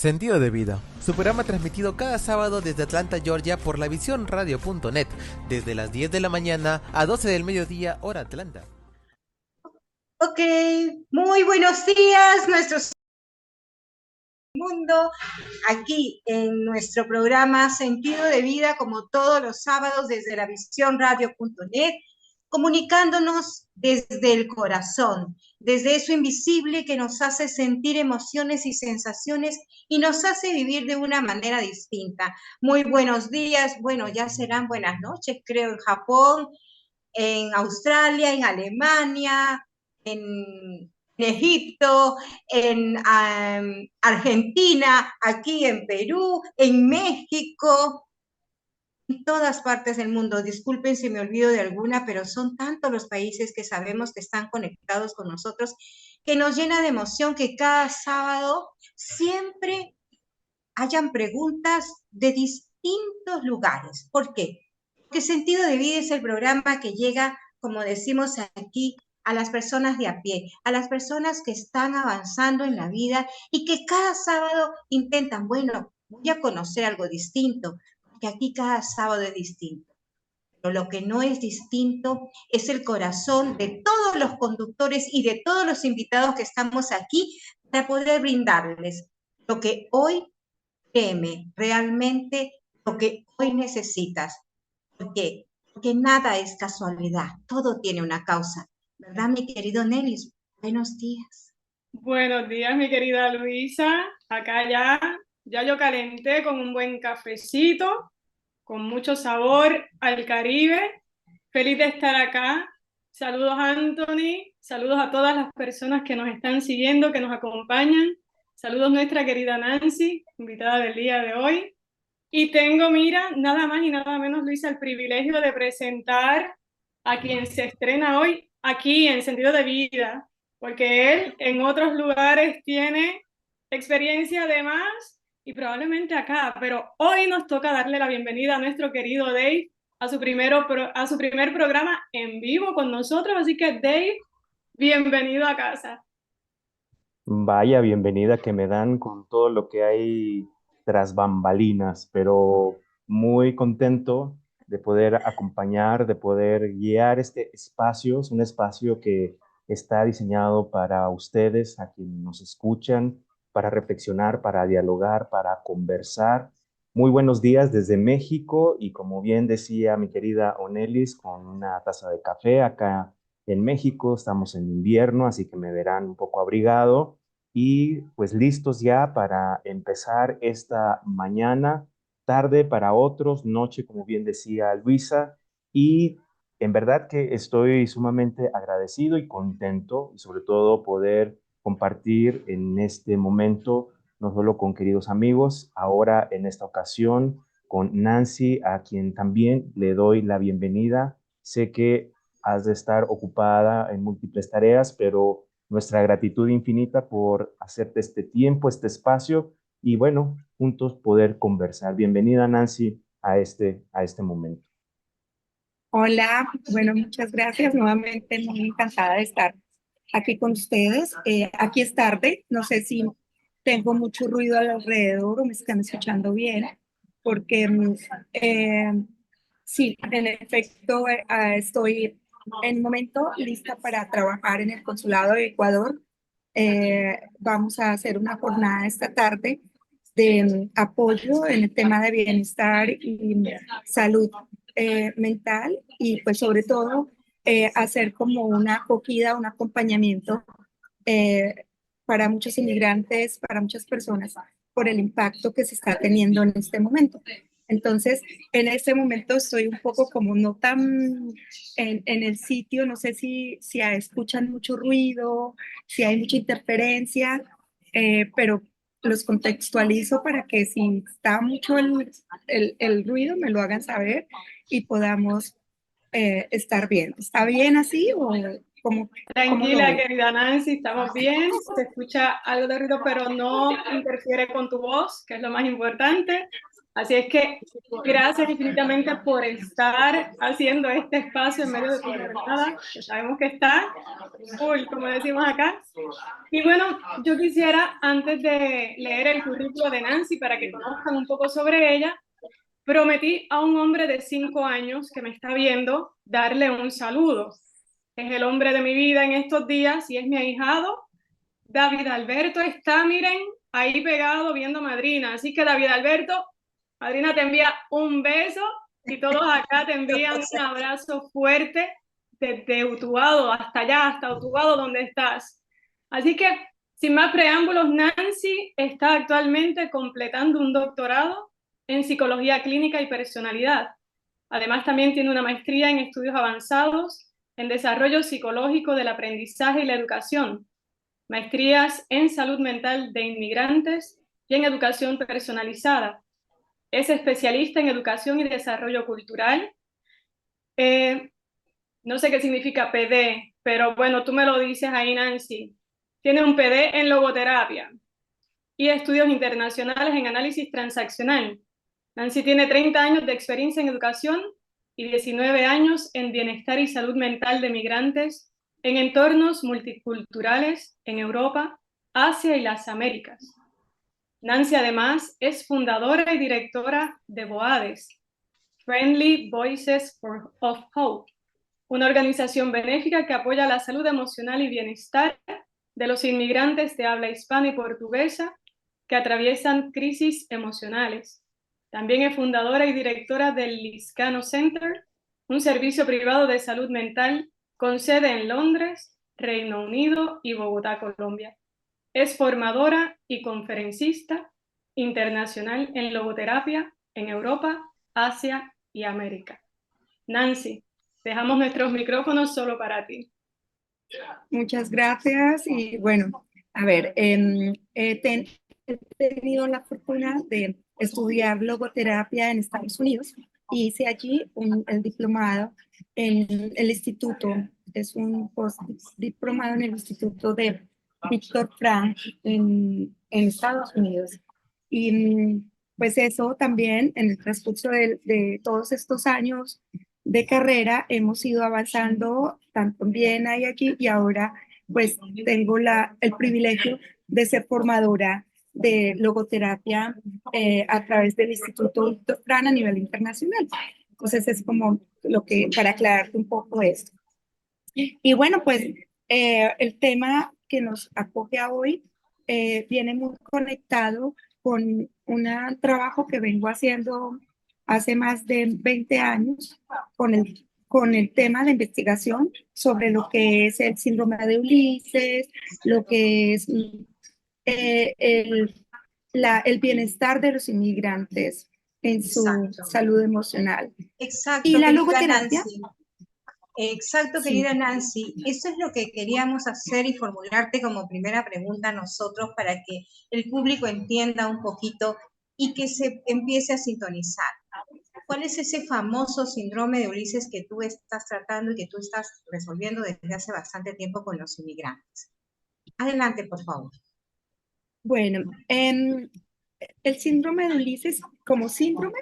Sentido de Vida, su programa transmitido cada sábado desde Atlanta, Georgia por la visiónradio.net, desde las 10 de la mañana a 12 del mediodía, hora Atlanta. Ok, muy buenos días, nuestros mundo, aquí en nuestro programa Sentido de Vida, como todos los sábados desde la visiónradio.net, comunicándonos desde el corazón, desde eso invisible que nos hace sentir emociones y sensaciones y nos hace vivir de una manera distinta. Muy buenos días, bueno, ya serán buenas noches, creo, en Japón, en Australia, en Alemania, en Egipto, en Argentina, aquí en Perú, en México, en todas partes del mundo. Disculpen si me olvido de alguna, pero son tantos los países que sabemos que están conectados con nosotros, que nos llena de emoción que cada sábado siempre hayan preguntas de distintos lugares. ¿Por qué? Porque Sentido de Vida es el programa que llega, como decimos aquí, a las personas de a pie, a las personas que están avanzando en la vida y que cada sábado intentan, bueno, voy a conocer algo distinto, porque aquí cada sábado es distinto. Pero lo que no es distinto es el corazón de todos los conductores y de todos los invitados que estamos aquí para poder brindarles lo que hoy, créeme, realmente lo que hoy necesitas. ¿Por qué? Porque nada es casualidad, todo tiene una causa. ¿Verdad, mi querido Nelis? Buenos días. Buenos días, mi querida Luisa. Acá ya yo calenté con un buen cafecito, con mucho sabor al Caribe. Feliz de estar acá. Saludos, Anthony. Saludos a todas las personas que nos están siguiendo, que nos acompañan. Saludos nuestra querida Nancy, invitada del día de hoy. Y tengo, mira, nada más y nada menos, Luisa, el privilegio de presentar a quien se estrena hoy aquí en Sentido de Vida, porque él en otros lugares tiene experiencia además y probablemente acá, pero hoy nos toca darle la bienvenida a nuestro querido Dave a su primer programa en vivo con nosotros, así que Dave, bienvenido a casa. Vaya bienvenida que me dan con todo lo que hay tras bambalinas, pero muy contento de poder acompañar, de poder guiar este espacio. Es un espacio que está diseñado para ustedes, a quienes nos escuchan, para reflexionar, para dialogar, para conversar. Muy buenos días desde México y como bien decía mi querida Onelis, con una taza de café acá en México. Estamos en invierno, así que me verán un poco abrigado y pues listos ya para empezar esta mañana, tarde para otros, noche, como bien decía Luisa, y en verdad que estoy sumamente agradecido y contento y sobre todo poder compartir en este momento, no solo con queridos amigos, ahora en esta ocasión con Nancy, a quien también le doy la bienvenida. Sé que has de estar ocupada en múltiples tareas, pero nuestra gratitud infinita por hacerte este tiempo, este espacio y bueno, juntos poder conversar. Bienvenida, Nancy, a este momento. Hola, bueno, muchas gracias. Nuevamente muy encantada de estar aquí con ustedes. Aquí es tarde, no sé si tengo mucho ruido alrededor o me están escuchando bien, porque eh, sí, en efecto, estoy en un momento lista para trabajar en el Consulado de Ecuador. Vamos a hacer una jornada esta tarde de apoyo en el tema de bienestar y salud mental y pues sobre todo hacer como una acogida, un acompañamiento eh, para muchos inmigrantes, para muchas personas, por el impacto que se está teniendo en este momento. Entonces, en este momento estoy un poco como no tan en el sitio, no sé si escuchan mucho ruido, si hay mucha interferencia, pero los contextualizo para que si está mucho el ruido me lo hagan saber y podamos estar bien. ¿Está bien así o cómo lo Tranquila, ven? querida Nancy, estamos bien. Se escucha algo de ruido, pero no interfiere con tu voz, que es lo más importante. Así es que gracias infinitamente por estar haciendo este espacio en medio de tu jornada, que sabemos que está full, como decimos acá. Y bueno, yo quisiera, antes de leer el currículo de Nancy para que conozcan un poco sobre ella, prometí a un hombre de 5 años que me está viendo darle un saludo. Es el hombre de mi vida en estos días y es mi ahijado. David Alberto está, miren, ahí pegado viendo a Madrina. Así que David Alberto, Madrina te envía un beso y todos acá te envían un abrazo fuerte desde Utuado hasta allá, hasta Utuado donde estás. Así que, sin más preámbulos, Nancy está actualmente completando un doctorado en psicología clínica y personalidad. Además, también tiene una maestría en estudios avanzados en desarrollo psicológico del aprendizaje y la educación, maestrías en salud mental de inmigrantes y en educación personalizada. Es especialista en educación y desarrollo cultural. No sé qué significa PD, pero bueno, tú me lo dices ahí, Nancy. Tiene un PD en logoterapia y estudios internacionales en análisis transaccional. Nancy tiene 30 años de experiencia en educación y 19 años en bienestar y salud mental de migrantes en entornos multiculturales en Europa, Asia y las Américas. Nancy además es fundadora y directora de BOADES, Friendly Voices of Hope, una organización benéfica que apoya la salud emocional y bienestar de los inmigrantes de habla hispana y portuguesa que atraviesan crisis emocionales. También es fundadora y directora del Liscano Center, un servicio privado de salud mental con sede en Londres, Reino Unido y Bogotá, Colombia. Es formadora y conferencista internacional en logoterapia en Europa, Asia y América. Nancy, dejamos nuestros micrófonos solo para ti. Muchas gracias y bueno, a ver, he tenido la fortuna de estudiar logoterapia en Estados Unidos y hice allí el diplomado en el instituto, es un postdiplomado en el instituto de Víctor Frank en Estados Unidos. Y pues eso también en el transcurso de todos estos años de carrera hemos ido avanzando tanto en Viena y aquí, y ahora pues tengo el privilegio de ser formadora de logoterapia a través del Instituto Víctor Frank a nivel internacional. Entonces es como lo que, para aclararte un poco esto. Y bueno, pues el tema que nos acoge a hoy viene muy conectado con un trabajo que vengo haciendo hace más de 20 años con el tema de investigación sobre lo que es el síndrome de Ulises, lo que es el bienestar de los inmigrantes en su salud emocional. Exacto, y la querida logoterapia. Nancy. Exacto, Sí. querida Nancy. Eso es lo que queríamos hacer y formularte como primera pregunta a nosotros para que el público entienda un poquito y que se empiece a sintonizar. ¿Cuál es ese famoso síndrome de Ulises que tú estás tratando y que tú estás resolviendo desde hace bastante tiempo con los inmigrantes? Adelante, por favor. Bueno, el síndrome de Ulises como síndrome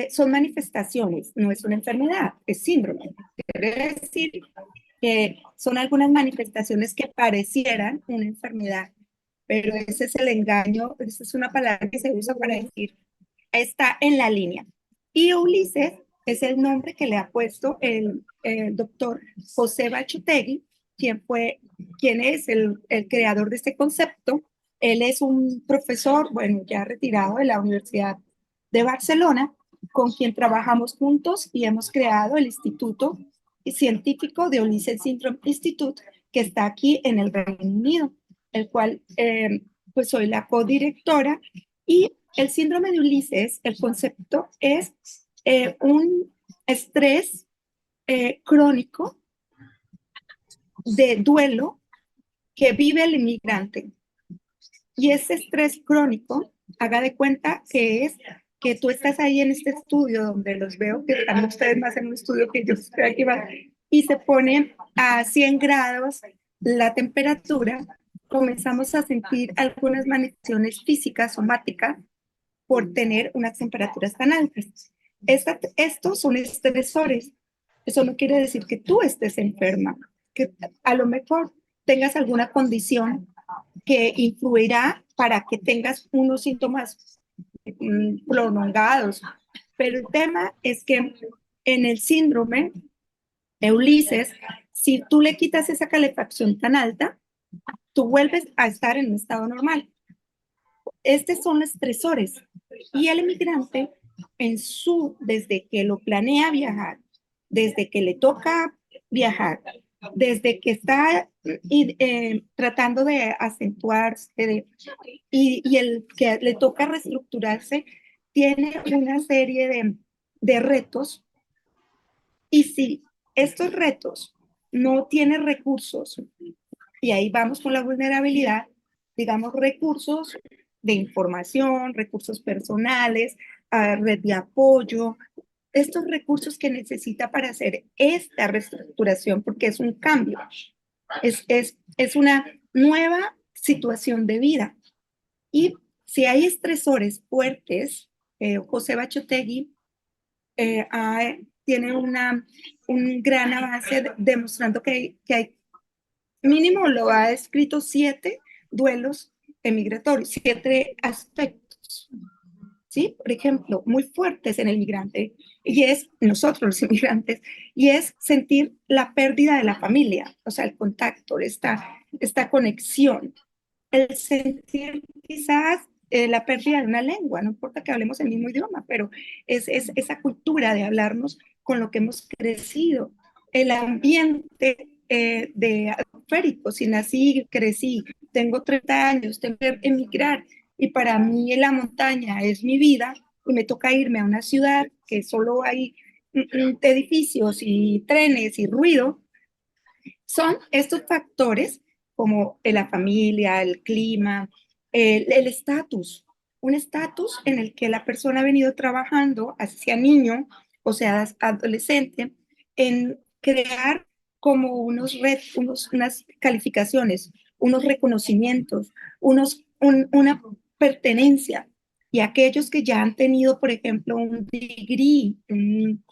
son manifestaciones, no es una enfermedad, es síndrome. Quiere decir que son algunas manifestaciones que parecieran una enfermedad, pero ese es el engaño, esa es una palabra que se usa para decir, está en la línea. Y Ulises es el nombre que le ha puesto el doctor José Bachotegui, quien es el creador de este concepto. Él es un profesor, bueno, ya retirado de la Universidad de Barcelona, con quien trabajamos juntos y hemos creado el Instituto Científico de Ulises Syndrome Institute, que está aquí en el Reino Unido, el cual pues soy la codirectora. Y el síndrome de Ulises, el concepto es un estrés crónico de duelo que vive el inmigrante. Y ese estrés crónico, haga de cuenta que es que tú estás ahí en este estudio donde los veo que están ustedes más en un estudio que yo estoy aquí más, y se pone a 100 grados la temperatura, comenzamos a sentir algunas manifestaciones físicas, somáticas, por tener unas temperaturas tan altas. Estos son estresores. Eso no quiere decir que tú estés enferma, que a lo mejor tengas alguna condición que influirá para que tengas unos síntomas prolongados. Pero el tema es que en el síndrome de Ulises, si tú le quitas esa calefacción tan alta, tú vuelves a estar en un estado normal. Estos son estresores. Y el inmigrante, desde que lo planea viajar, desde que le toca viajar, desde que está tratando de acentuarse y el que le toca reestructurarse, tiene una serie de retos. Y si estos retos no tienen recursos, y ahí vamos con la vulnerabilidad, digamos, recursos de información, recursos personales, red de apoyo, estos recursos que necesita para hacer esta reestructuración, porque es un cambio, es una nueva situación de vida. Y si hay estresores fuertes, José Bachotegui tiene un gran avance demostrando que hay mínimo lo ha escrito 7 duelos migratorios, 7 aspectos, ¿sí? Por ejemplo, muy fuertes en el migrante, y es nosotros los inmigrantes, y es sentir la pérdida de la familia, o sea, el contacto, esta conexión, el sentir quizás la pérdida de una lengua, no importa que hablemos el mismo idioma, pero es esa cultura de hablarnos con lo que hemos crecido, el ambiente de atmosférico, si nací, crecí, tengo 30 años, tengo que emigrar y para mí la montaña es mi vida y me toca irme a una ciudad que solo hay edificios y trenes y ruido, son estos factores como la familia, el clima, el estatus, un estatus en el que la persona ha venido trabajando, hacia niño o sea adolescente, en crear como unas calificaciones, unos reconocimientos, una pertenencia. Y aquellos que ya han tenido, por ejemplo, un degree, un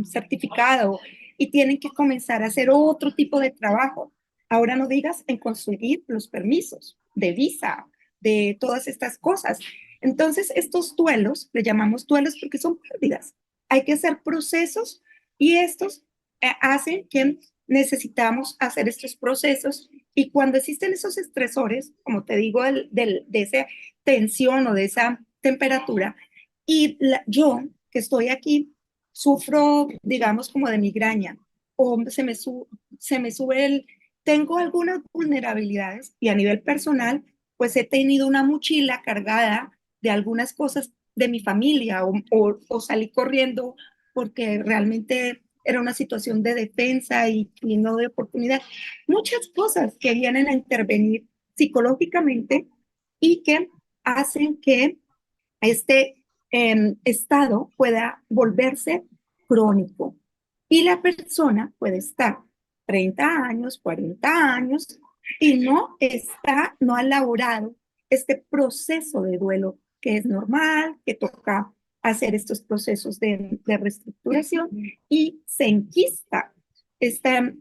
certificado, y tienen que comenzar a hacer otro tipo de trabajo. Ahora no digas en conseguir los permisos de visa, de todas estas cosas. Entonces, estos duelos, le llamamos duelos porque son pérdidas. Hay que hacer procesos y estos hacen que necesitamos hacer estos procesos y cuando existen esos estresores, como te digo, de esa tensión o de esa temperatura, y yo que estoy aquí sufro, digamos, como de migraña o se me sube tengo algunas vulnerabilidades y a nivel personal, pues he tenido una mochila cargada de algunas cosas de mi familia o salí corriendo porque realmente era una situación de defensa y no de oportunidad. Muchas cosas que vienen a intervenir psicológicamente y que hacen que este estado pueda volverse crónico. Y la persona puede estar 30 años, 40 años y no ha elaborado este proceso de duelo que es normal, que toca hacer estos procesos de reestructuración y se enquista está,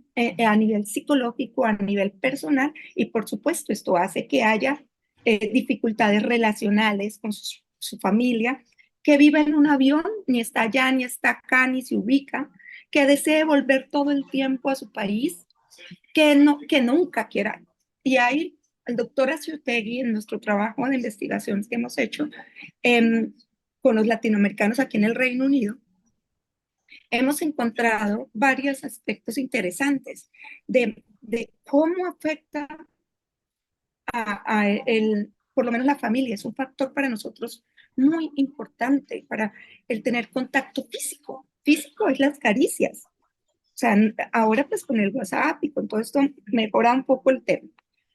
a nivel psicológico, a nivel personal y por supuesto esto hace que haya dificultades relacionales con su familia, que vive en un avión, ni está allá, ni está acá, ni se ubica, que desee volver todo el tiempo a su país, que nunca quiera. Y ahí el doctor Aciutegui, en nuestro trabajo de investigaciones que hemos hecho con los latinoamericanos aquí en el Reino Unido, hemos encontrado varios aspectos interesantes de cómo afecta por lo menos la familia. Es un factor para nosotros muy importante para el tener contacto físico. Físico es las caricias. O sea, ahora pues con el WhatsApp y con todo esto mejora un poco el tema.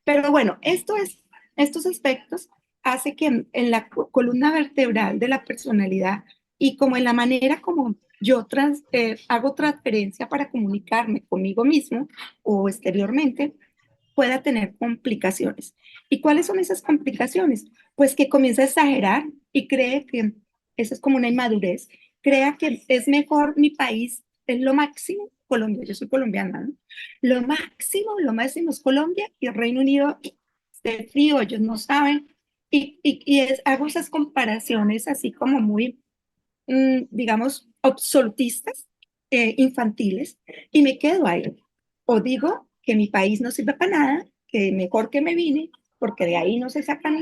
Pero bueno, estos aspectos hace que en la columna vertebral de la personalidad y como en la manera como yo hago transferencia para comunicarme conmigo mismo o exteriormente, pueda tener complicaciones. ¿Y cuáles son esas complicaciones? Pues que comienza a exagerar y cree que eso es como una inmadurez, crea que es mejor mi país, es lo máximo, Colombia, yo soy colombiana, ¿no? Lo máximo es Colombia y el Reino Unido de frío, ellos no saben. Hago esas comparaciones así como muy, digamos, absolutistas, infantiles, y me quedo ahí. O digo que mi país no sirve para nada, que mejor que me vine, porque de ahí no se sacan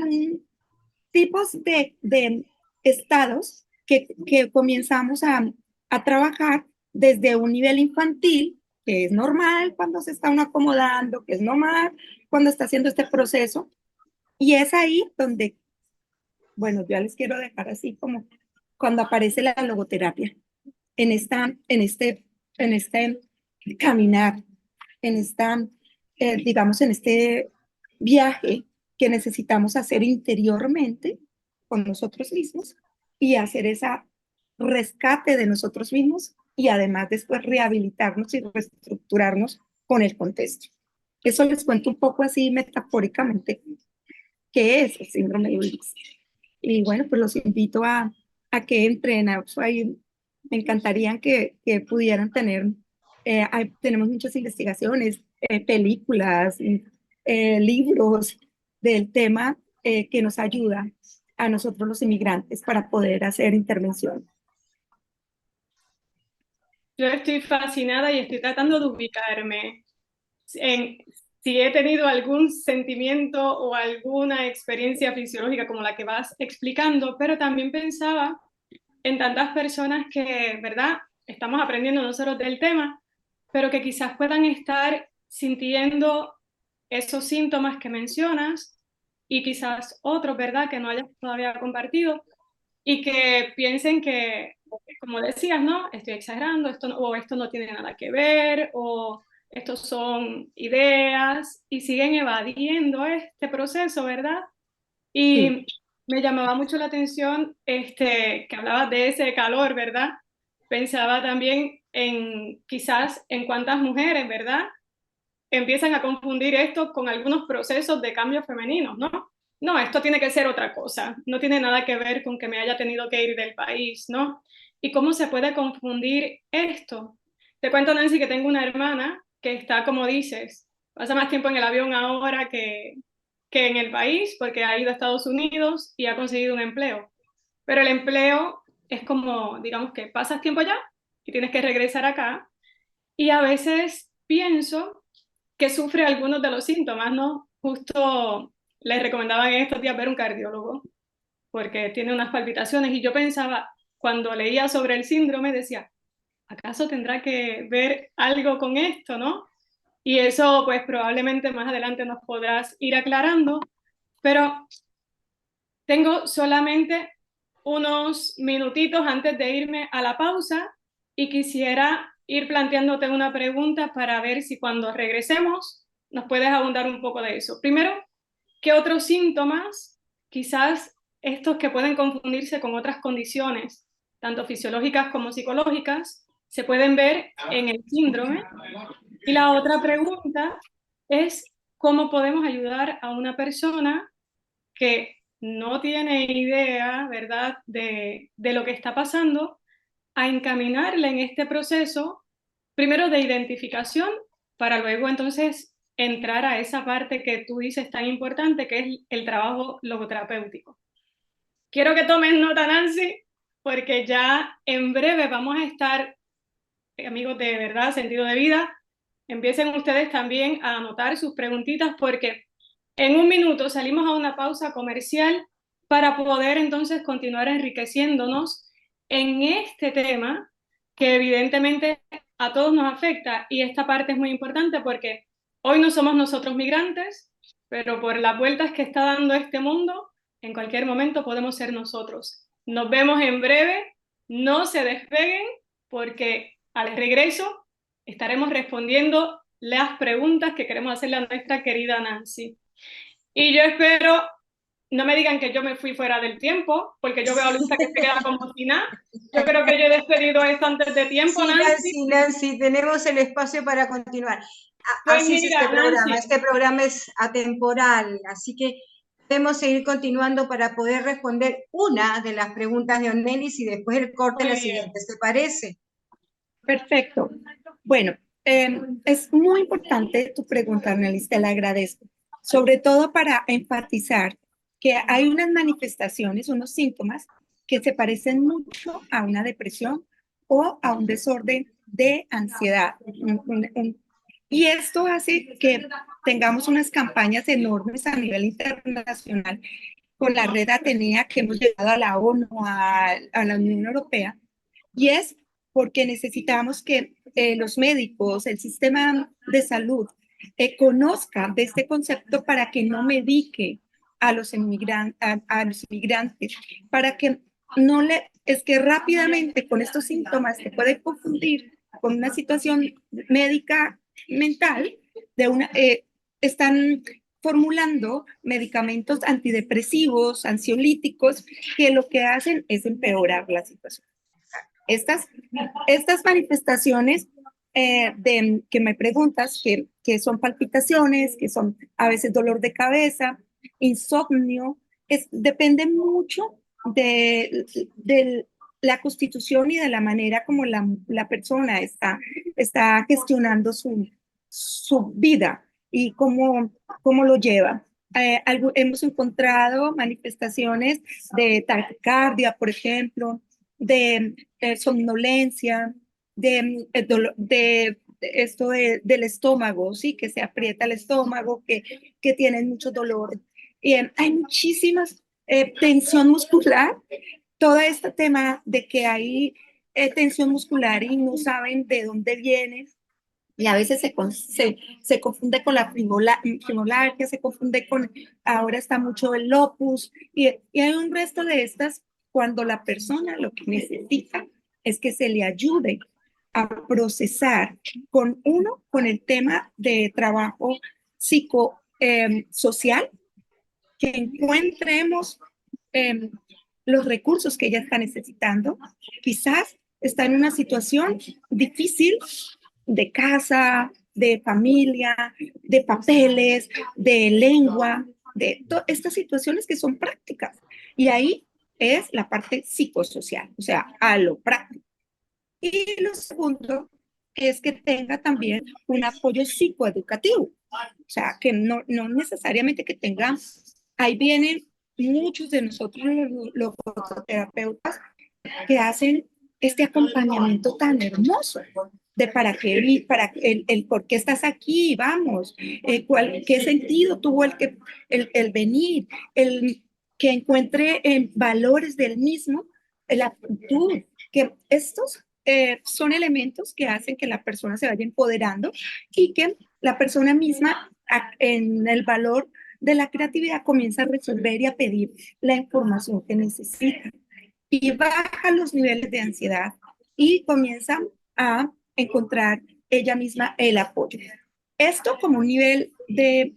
tipos de estados que comenzamos a trabajar desde un nivel infantil, que es normal cuando se está uno acomodando, que es normal cuando está haciendo este proceso. Y es ahí donde, bueno, yo les quiero dejar así como cuando aparece la logoterapia, en este caminar, digamos, en este viaje que necesitamos hacer interiormente con nosotros mismos y hacer esa rescate de nosotros mismos y además después rehabilitarnos y reestructurarnos con el contexto. Eso les cuento un poco así metafóricamente qué es el síndrome de Ulises. Y bueno, pues los invito a que entren ahí. Me encantaría que pudieran tener, tenemos muchas investigaciones, películas, libros del tema que nos ayuda a nosotros los inmigrantes para poder hacer intervención. Yo estoy fascinada y estoy tratando de ubicarme en si he tenido algún sentimiento o alguna experiencia fisiológica como la que vas explicando, pero también pensaba en tantas personas que, ¿verdad? Estamos aprendiendo nosotros del tema, pero que quizás puedan estar sintiendo esos síntomas que mencionas y quizás otros, ¿verdad? Que no hayas todavía compartido y que piensen que, como decías, ¿no? Estoy exagerando, o esto no tiene nada que ver, o estos son ideas, y siguen evadiendo este proceso, ¿verdad? Y Sí. me llamaba mucho la atención que hablabas de ese calor, ¿verdad? Pensaba también en quizás en cuántas mujeres, ¿verdad? Empiezan a confundir esto con algunos procesos de cambio femeninos, ¿no? No, esto tiene que ser otra cosa, no tiene nada que ver con que me haya tenido que ir del país, ¿no? ¿Y cómo se puede confundir esto? Te cuento, Nancy, que tengo una hermana que está, como dices, pasa más tiempo en el avión ahora que en el país, porque ha ido a Estados Unidos y ha conseguido un empleo. Pero el empleo es como, digamos que pasas tiempo allá y tienes que regresar acá. Y a veces pienso que sufre algunos de los síntomas, ¿no? Justo les recomendaban en estos días ver un cardiólogo porque tiene unas palpitaciones y yo pensaba, cuando leía sobre el síndrome, decía, ¿acaso tendrá que ver algo con esto, no? Y eso pues probablemente más adelante nos podrás ir aclarando, pero tengo solamente unos minutitos antes de irme a la pausa y quisiera ir planteándote una pregunta para ver si cuando regresemos nos puedes abundar un poco de eso. Primero, ¿qué otros síntomas, quizás estos que pueden confundirse con otras condiciones, tanto fisiológicas como psicológicas, se pueden ver en el síndrome? Y la otra pregunta es, ¿cómo podemos ayudar a una persona que no tiene idea, ¿verdad?, de lo que está pasando, a encaminarle en este proceso, primero de identificación, para luego entonces entrar a esa parte que tú dices tan importante, que es el trabajo logoterapéutico. Quiero que tomen nota, Nancy, porque ya en breve vamos a estar, amigos de verdad, sentido de vida, empiecen ustedes también a anotar sus preguntitas, porque en un minuto salimos a una pausa comercial para poder entonces continuar enriqueciéndonos en este tema que evidentemente a todos nos afecta, y esta parte es muy importante porque hoy no somos nosotros migrantes, pero por las vueltas que está dando este mundo, en cualquier momento podemos ser nosotros. Nos vemos en breve, no se despeguen porque al regreso estaremos respondiendo las preguntas que queremos hacerle a nuestra querida Nancy. Y yo espero, no me digan que yo me fui fuera del tiempo, porque yo veo a Luisa que se queda como si nada. Yo creo que yo he despedido esto antes de tiempo, Sí, Nancy. Nancy, tenemos el espacio para continuar. Pues Así es mira, Nancy, este programa es atemporal, así que debemos seguir continuando para poder responder una de las preguntas de Onelis y después el corte muy las bien. siguientes, ¿te parece? Perfecto. Bueno, es muy importante tu pregunta, Annelies, te la agradezco. Sobre todo para enfatizar que hay unas manifestaciones, unos síntomas que se parecen mucho a una depresión o a un desorden de ansiedad. Y esto hace que tengamos unas campañas enormes a nivel internacional con la red Atenea que hemos llegado a la ONU, a la Unión Europea, y es porque necesitamos que los médicos, el sistema de salud, conozcan de este concepto para que no medique a los, a los inmigrantes, para que no le, es que rápidamente con estos síntomas se puede confundir con una situación médica mental, de una, están formulando medicamentos antidepresivos, ansiolíticos, que lo que hacen es empeorar la situación. Estas manifestaciones que me preguntas, que son palpitaciones, que son a veces dolor de cabeza, insomnio, depende mucho de la constitución y de la manera como la persona está gestionando su vida y cómo lo lleva. Hemos encontrado manifestaciones de taquicardia, por ejemplo, de somnolencia, de esto del estómago, ¿sí? Que se aprieta el estómago, que tienen mucho dolor. Y hay muchísimas tensión muscular, todo este tema de que hay tensión muscular y no saben de dónde viene. Y a veces se confunde con la fibromialgia, se confunde con, ahora está mucho el lupus, y hay un resto de estas cuando la persona lo que necesita es que se le ayude a procesar con el tema de trabajo psicosocial, que encontremos eh, los recursos que ella está necesitando. Quizás está en una situación difícil de casa, de familia, de papeles, de lengua, de estas situaciones que son prácticas. Y ahí es la parte psicosocial, o sea, a lo práctico. Y lo segundo es que tenga también un apoyo psicoeducativo, o sea, que no necesariamente que tenga, ahí vienen muchos de nosotros los terapeutas que hacen este acompañamiento tan hermoso de para el por qué estás aquí, vamos, qué sentido tuvo el venir, el que encuentre valores del mismo, la actitud, que estos son elementos que hacen que la persona se vaya empoderando y que la persona misma en el valor de la creatividad comienza a resolver y a pedir la información que necesita y baja los niveles de ansiedad y comienza a encontrar ella misma el apoyo. Esto como un nivel de,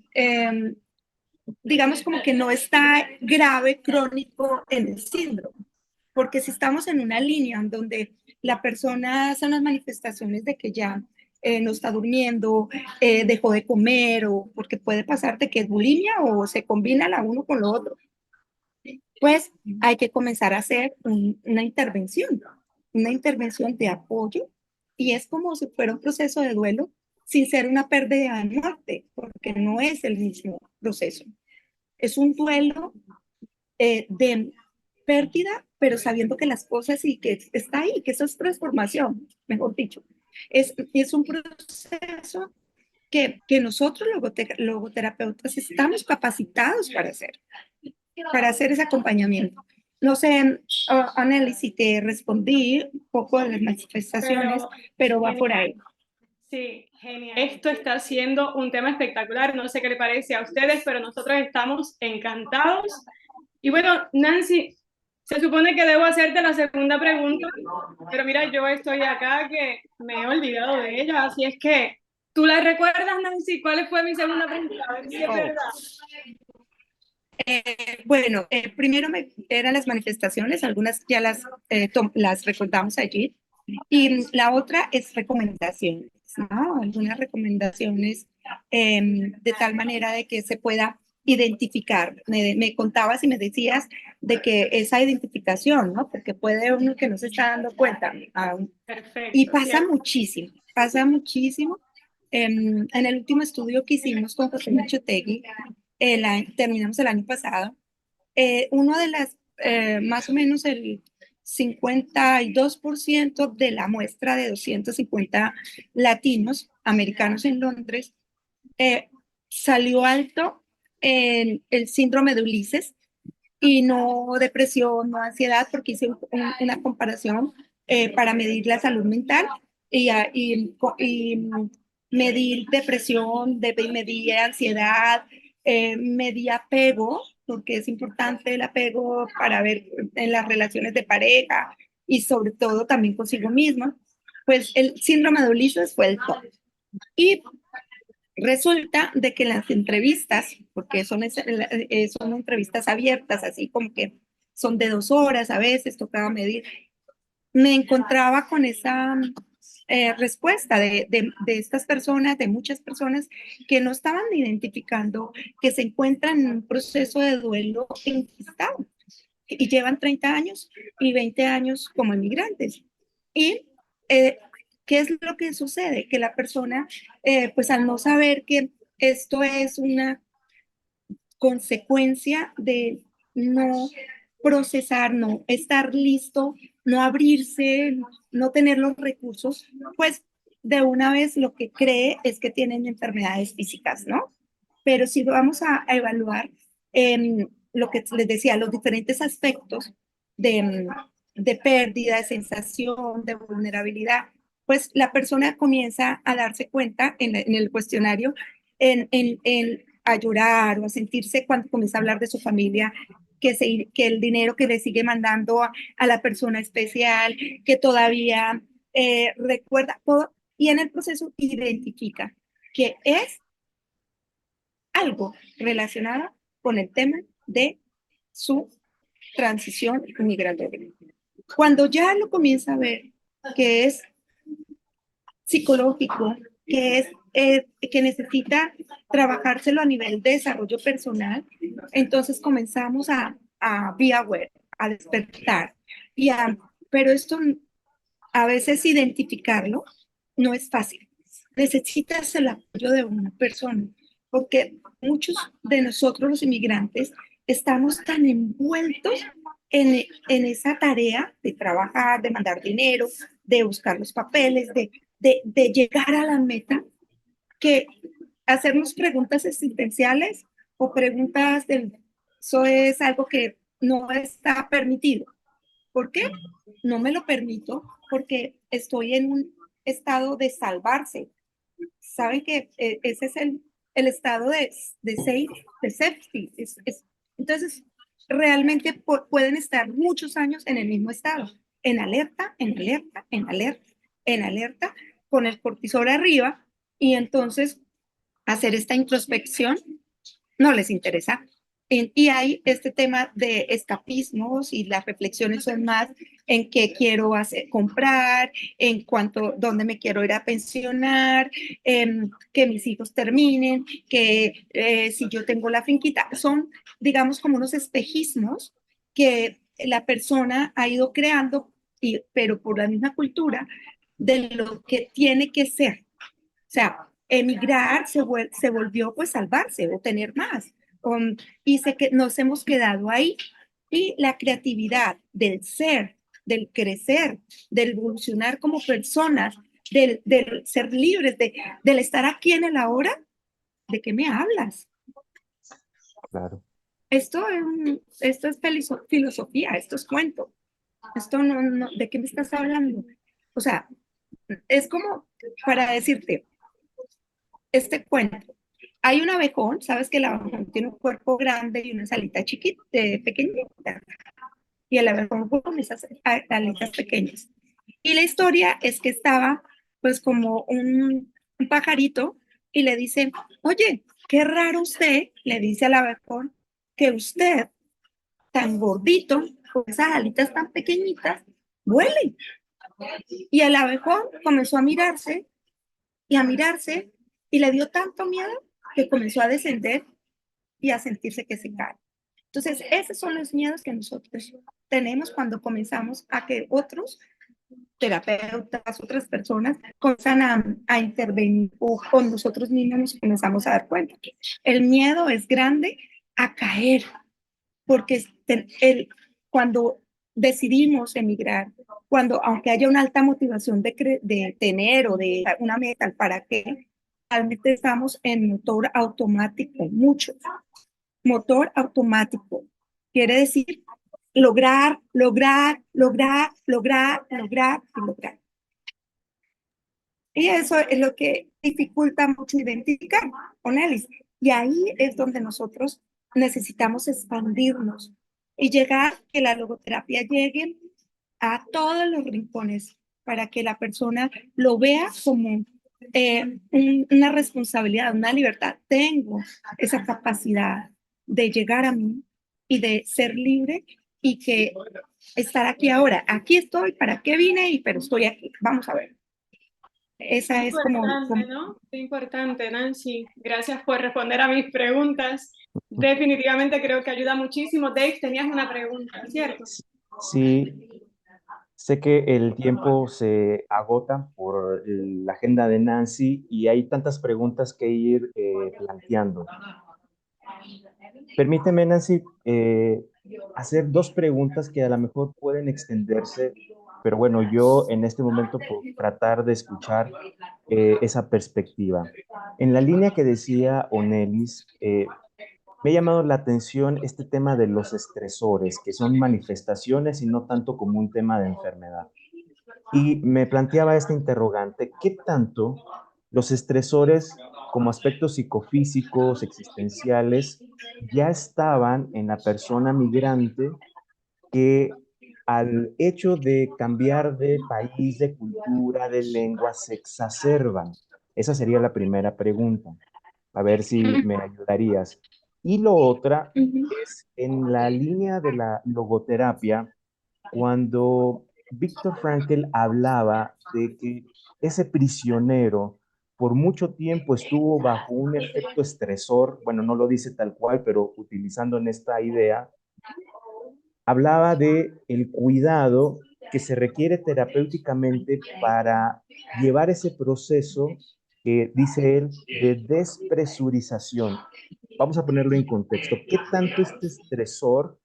digamos como que no está grave, crónico en el síndrome, porque si estamos en una línea en donde la persona hace unas manifestaciones de que ya no está durmiendo, dejó de comer, o porque puede pasar de que es bulimia o se combina la uno con lo otro, pues hay que comenzar a hacer una intervención de apoyo, y es como si fuera un proceso de duelo sin ser una pérdida de muerte, porque no es el mismo proceso. Es un duelo de pérdida, pero sabiendo que las cosas y que está ahí, que eso es transformación, mejor dicho. Es un proceso que nosotros logoterapeutas estamos capacitados para hacer ese acompañamiento. No sé, Anneli, si te respondí un poco de las manifestaciones, pero va por ahí. Sí, genial. Esto está siendo un tema espectacular. No sé qué le parece a ustedes, pero nosotros estamos encantados. Y bueno, Nancy, se supone que debo hacerte la segunda pregunta, pero mira, yo estoy acá que me he olvidado de ella, así es que, ¿tú la recuerdas, Nancy? ¿Cuál fue mi segunda pregunta? A ver si es verdad. Bueno, primero eran las manifestaciones, algunas ya las recordamos allí, y la otra es recomendaciones. ¿no? Algunas recomendaciones de tal manera de que se pueda identificar. Me contabas y me decías de que esa identificación, ¿no? Porque puede uno que no se está dando cuenta. Perfecto. Y pasa muchísimo. En el último estudio que hicimos con José Michotegui, terminamos el año pasado, uno de las, más o menos el 52% de la muestra de 250 latinos americanos en Londres salió alto en el síndrome de Ulises y no depresión, no ansiedad, porque hice una comparación para medir la salud mental y medir depresión, medir ansiedad, medir apego, porque es importante el apego para ver en las relaciones de pareja y sobre todo también consigo misma. Pues el síndrome de Ulises fue el top. Y resulta de que las entrevistas, porque son entrevistas abiertas, así como que son de 2 horas, a veces tocaba medir, me encontraba con esa respuesta de estas personas, de muchas personas que no estaban identificando que se encuentran en un proceso de duelo enquistado y llevan 30 años y 20 años como inmigrantes. Y ¿qué es lo que sucede? Que la persona, pues al no saber que esto es una consecuencia de no procesar, no estar listo, no abrirse, no tener los recursos, pues de una vez lo que cree es que tienen enfermedades físicas, ¿no? Pero si vamos a evaluar lo que les decía, los diferentes aspectos de, de pérdida, de sensación, de vulnerabilidad, pues la persona comienza a darse cuenta en el cuestionario, a llorar o a sentirse cuando comienza a hablar de su familia, que el dinero que le sigue mandando a la persona especial, que todavía recuerda todo, y en el proceso identifica que es algo relacionado con el tema de su transición migratoria. Cuando ya lo comienza a ver que es psicológico, que necesita trabajárselo a nivel de desarrollo personal, entonces comenzamos a be aware, a despertar. Pero esto a veces identificarlo no es fácil. Necesitas el apoyo de una persona, porque muchos de nosotros los inmigrantes estamos tan envueltos en esa tarea de trabajar, de mandar dinero, de buscar los papeles, de llegar a la meta, que hacernos preguntas existenciales o preguntas eso es algo que no está permitido. ¿Por qué? No me lo permito porque estoy en un estado de salvarse. Saben que ese es el estado de safety. Entonces, realmente pueden estar muchos años en el mismo estado, en alerta, en alerta, en alerta, en alerta, con el cortisol arriba, y entonces hacer esta introspección no les interesa. Y hay este tema de escapismos y las reflexiones son más en qué quiero hacer, comprar, en cuanto, dónde me quiero ir a pensionar, que mis hijos terminen, que si yo tengo la finquita. Son, digamos, como unos espejismos que la persona ha ido creando, pero por la misma cultura, de lo que tiene que ser. O sea, emigrar se volvió pues salvarse o tener más. Y que nos hemos quedado ahí. Y la creatividad del ser, del crecer, del evolucionar como personas, del ser libres, del estar aquí en el ahora, ¿de qué me hablas? Claro. Esto es filosofía, esto es cuento. Esto no, ¿de qué me estás hablando? O sea, es como para decirte, este cuento. Hay un abejón, sabes que el abejón tiene un cuerpo grande y una alita chiquita, pequeñita, y el abejón con esas alitas pequeñas. Y la historia es que estaba pues como un pajarito y le dice, oye, qué raro usted, le dice al abejón, que usted, tan gordito, con esas alitas tan pequeñitas, vuele. Y el abejón comenzó a mirarse y a mirarse y le dio tanto miedo que comenzó a descender y a sentirse que se cae. Entonces, esos son los miedos que nosotros tenemos cuando comenzamos a que otros terapeutas, otras personas comienzan a intervenir o con nosotros mismos nos comenzamos a dar cuenta que el miedo es grande a caer, porque cuando decidimos emigrar, cuando aunque haya una alta motivación de tener o de una meta, ¿para qué? Realmente estamos en motor automático, mucho. Motor automático. Quiere decir lograr, lograr, lograr, lograr, lograr y lograr. Y eso es lo que dificulta mucho identificar con Alice. Y ahí es donde nosotros necesitamos expandirnos y llegar, que la logoterapia llegue a todos los rincones para que la persona lo vea como una responsabilidad, una libertad. Tengo esa capacidad de llegar a mí y de ser libre y que estar aquí ahora. Aquí estoy, ¿para qué vine? Pero estoy aquí. Vamos a ver. Esa es como, ¿no? Qué importante, Nancy. Gracias por responder a mis preguntas. Definitivamente creo que ayuda muchísimo. Dave, tenías una pregunta, ¿cierto? Sí, sé que el tiempo se agota por la agenda de Nancy y hay tantas preguntas que ir planteando. Permíteme, Nancy, hacer dos preguntas que a lo mejor pueden extenderse, pero bueno, yo en este momento por tratar de escuchar esa perspectiva. En la línea que decía Onelis, me ha llamado la atención este tema de los estresores, que son manifestaciones y no tanto como un tema de enfermedad. Y me planteaba esta interrogante, ¿qué tanto los estresores como aspectos psicofísicos, existenciales, ya estaban en la persona migrante que al hecho de cambiar de país, de cultura, de lengua, se exacerban? Esa sería la primera pregunta. A ver si me ayudarías. Y lo otra es en la línea de la logoterapia, cuando Viktor Frankl hablaba de que ese prisionero por mucho tiempo estuvo bajo un efecto estresor, bueno, no lo dice tal cual, pero utilizando en esta idea, hablaba de el cuidado que se requiere terapéuticamente para llevar ese proceso que dice él de despresurización. Vamos a ponerlo en contexto. ¿Qué tanto este estresor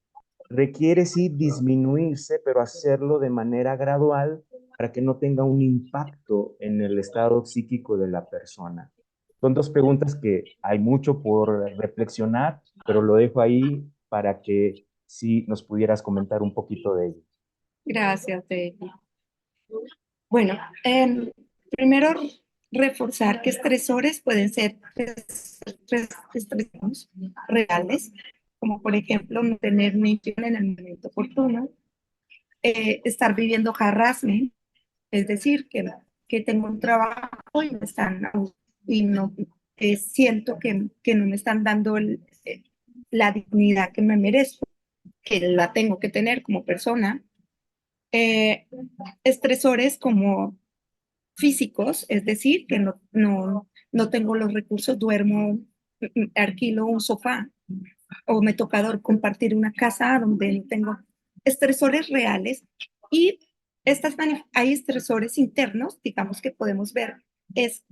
requiere sí disminuirse, pero hacerlo de manera gradual para que no tenga un impacto en el estado psíquico de la persona? Son dos preguntas que hay mucho por reflexionar, pero lo dejo ahí para que si nos pudieras comentar un poquito de ello. gracias, David. Bueno, primero reforzar que estresores pueden ser estresores reales, como por ejemplo no tener nutrición en el momento oportuno, estar viviendo harassment, es decir, que tengo un trabajo y me están y no siento que no me están dando la dignidad que me merezco, que la tengo que tener como persona. Estresores como físicos, es decir, que no tengo los recursos, duermo, alquilo un sofá o me toca compartir una casa donde no tengo estresores reales y hay estresores internos, digamos que podemos ver, es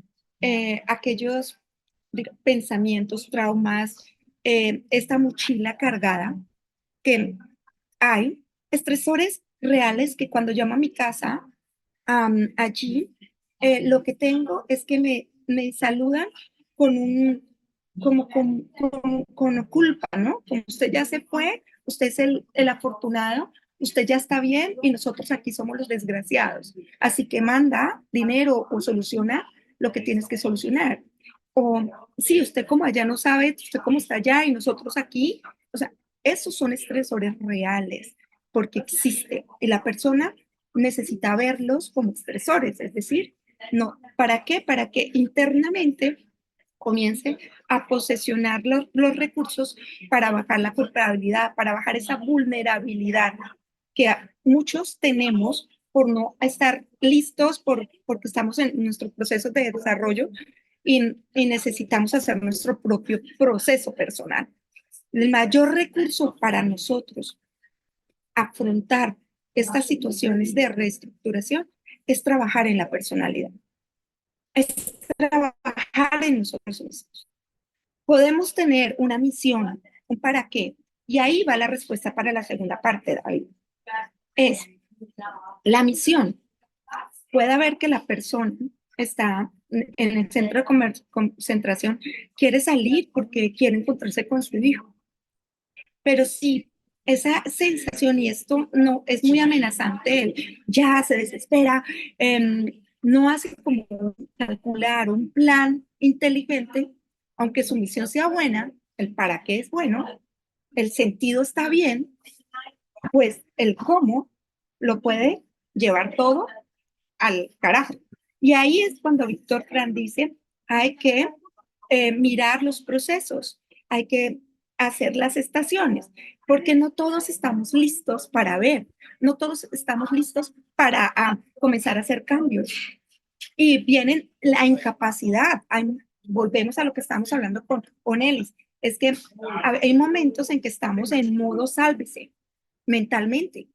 aquellos pensamientos, traumas, esta mochila cargada que hay estresores reales que cuando llamo a mi casa, allí lo que tengo es que me saludan con con culpa, ¿no? Como usted ya se fue, usted es el afortunado, usted ya está bien y nosotros aquí somos los desgraciados. Así que manda dinero o soluciona lo que tienes que solucionar. O sí, usted como allá no sabe, usted cómo está allá y nosotros aquí. O sea, esos son estresores reales porque existe y la persona necesita verlos como estresores, es decir, no, ¿para qué? Para que internamente comience a posesionar los recursos para bajar la culpabilidad, para bajar esa vulnerabilidad que muchos tenemos por no estar listos, porque estamos en nuestro proceso de desarrollo y necesitamos hacer nuestro propio proceso personal. El mayor recurso para nosotros afrontar estas situaciones de reestructuración es trabajar en la personalidad, es trabajar en nosotros mismos. Podemos tener una misión, un para qué, y ahí va la respuesta para la segunda parte, David. Es la misión. Puede haber que la persona está en el centro de concentración, quiere salir porque quiere encontrarse con su hijo, pero si esa sensación, y esto no es muy amenazante, él ya se desespera, no hace como calcular un plan inteligente, aunque su misión sea buena, el para qué es bueno, el sentido está bien, pues el cómo lo puede llevar todo al carajo. Y ahí es cuando Víctor Frank dice, hay que mirar los procesos, hay que hacer las estaciones, porque no todos estamos listos para ver, no todos estamos listos para comenzar a hacer cambios. Y viene la incapacidad, volvemos a lo que estamos hablando con Elis, es que hay momentos en que estamos en modo sálvese mentalmente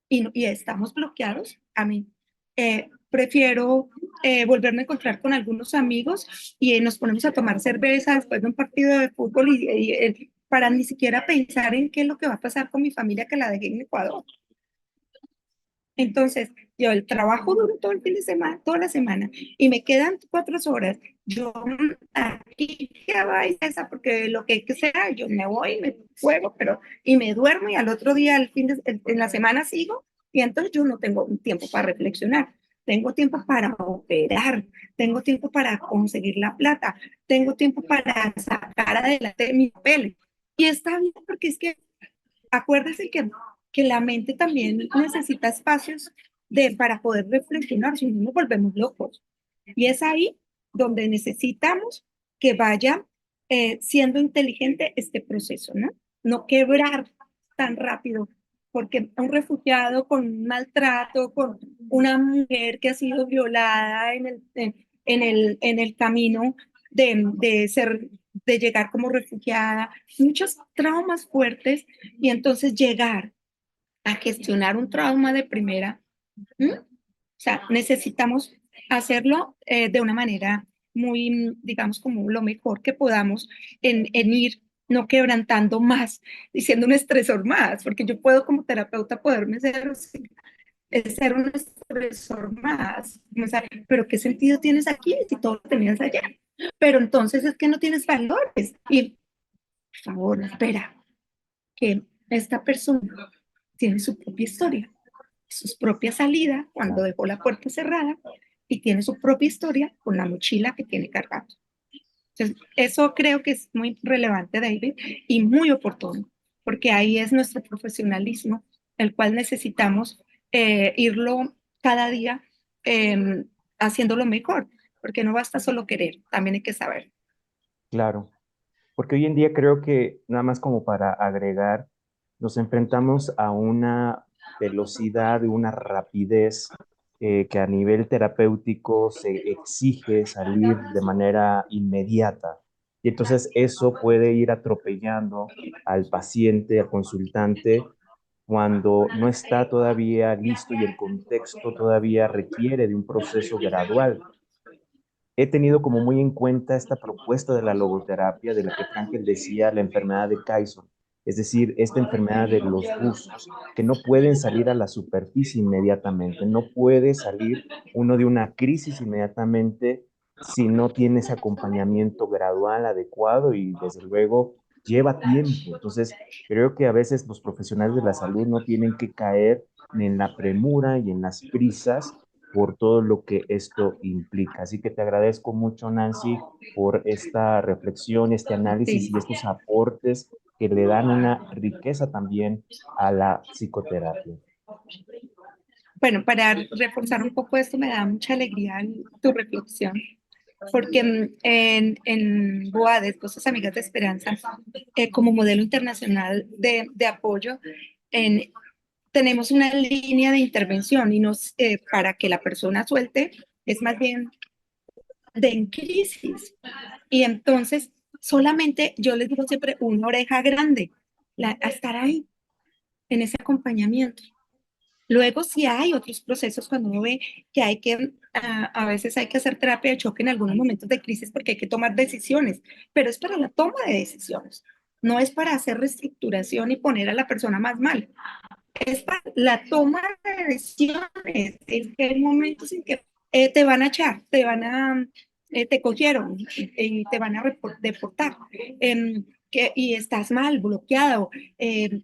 y estamos bloqueados. A mí prefiero volverme a encontrar con algunos amigos y nos ponemos a tomar cerveza después de un partido de fútbol para ni siquiera pensar en qué es lo que va a pasar con mi familia que la dejé en Ecuador. Entonces, yo el trabajo duro todo el fin de semana, toda la semana, y me quedan 4 horas. Yo aquí ya va esa, porque lo que sea, yo me voy, me juego, y me duermo, y al otro día, en la semana sigo, y entonces yo no tengo tiempo para reflexionar. Tengo tiempo para operar, tengo tiempo para conseguir la plata, tengo tiempo para sacar adelante mi papel. Y está bien, porque es que acuérdese que la mente también necesita espacios para poder reflexionar, si no nos volvemos locos. Y es ahí donde necesitamos que vaya siendo inteligente este proceso, ¿no? No quebrar tan rápido, porque un refugiado con maltrato, con una mujer que ha sido violada en el camino de llegar como refugiada, muchos traumas fuertes, y entonces llegar a gestionar un trauma de primera. O sea, necesitamos hacerlo de una manera muy, digamos, como lo mejor que podamos en ir no quebrantando más, diciendo un estresor más, porque yo puedo como terapeuta poderme ser un estresor más. O sea, pero ¿qué sentido tienes aquí si todo lo tenías allá? Pero entonces es que no tienes valores. Y, por favor, espera, que esta persona tiene su propia historia, su propia salida cuando dejó la puerta cerrada y tiene su propia historia con la mochila que tiene cargando. Entonces, eso creo que es muy relevante, David, y muy oportuno, porque ahí es nuestro profesionalismo, el cual necesitamos irlo cada día haciéndolo mejor, porque no basta solo querer, también hay que saber. Claro, porque hoy en día creo que, nada más como para agregar, nos enfrentamos a una velocidad, una rapidez que a nivel terapéutico se exige salir de manera inmediata. Y entonces eso puede ir atropellando al paciente, al consultante, cuando no está todavía listo y el contexto todavía requiere de un proceso gradual. He tenido como muy en cuenta esta propuesta de la logoterapia, de la que Frankel decía, la enfermedad de Kaiser, es decir, esta enfermedad de los buzos, que no pueden salir a la superficie inmediatamente, no puede salir uno de una crisis inmediatamente si no tiene ese acompañamiento gradual adecuado y desde luego lleva tiempo. Entonces, creo que a veces los profesionales de la salud no tienen que caer en la premura y en las prisas por todo lo que esto implica. Así que te agradezco mucho, Nancy, por esta reflexión, este análisis Sí. y estos aportes que le dan una riqueza también a la psicoterapia. Bueno, para reforzar un poco esto, me da mucha alegría tu reflexión, porque en BOAD, Esposas Amigas de Esperanza, como modelo internacional de apoyo, tenemos una línea de intervención y para que la persona suelte es más bien de en crisis. Y entonces solamente yo les digo siempre una oreja grande, a estar ahí en ese acompañamiento. Luego, si hay otros procesos, cuando uno ve que a veces hay que hacer terapia de choque en algunos momentos de crisis porque hay que tomar decisiones, pero es para la toma de decisiones, no es para hacer reestructuración y poner a la persona más mal, es para la toma de decisiones. Es que hay momentos en que te van a echar, te cogieron y te van a deportar. Y estás mal, bloqueado.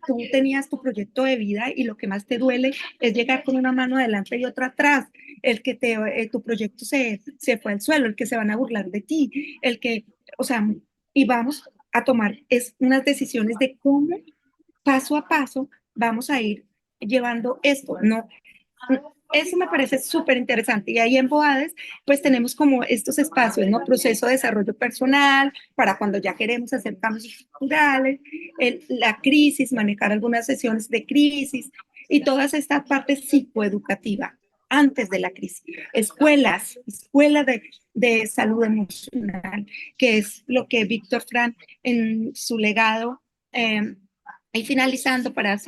Tú tenías tu proyecto de vida y lo que más te duele es llegar con una mano adelante y otra atrás. Tu proyecto se fue al suelo, el que se van a burlar de ti, o sea, y vamos a tomar unas decisiones de cómo paso a paso vamos a ir llevando esto, ¿no? Eso me parece súper interesante. Y ahí en BOADES, pues tenemos como estos espacios, ¿no? Proceso de desarrollo personal, para cuando ya queremos hacer cambios estructurales, la crisis, manejar algunas sesiones de crisis y todas estas partes psicoeducativas antes de la crisis. Escuelas de salud emocional, que es lo que Víctor Frank en su legado, y finalizando para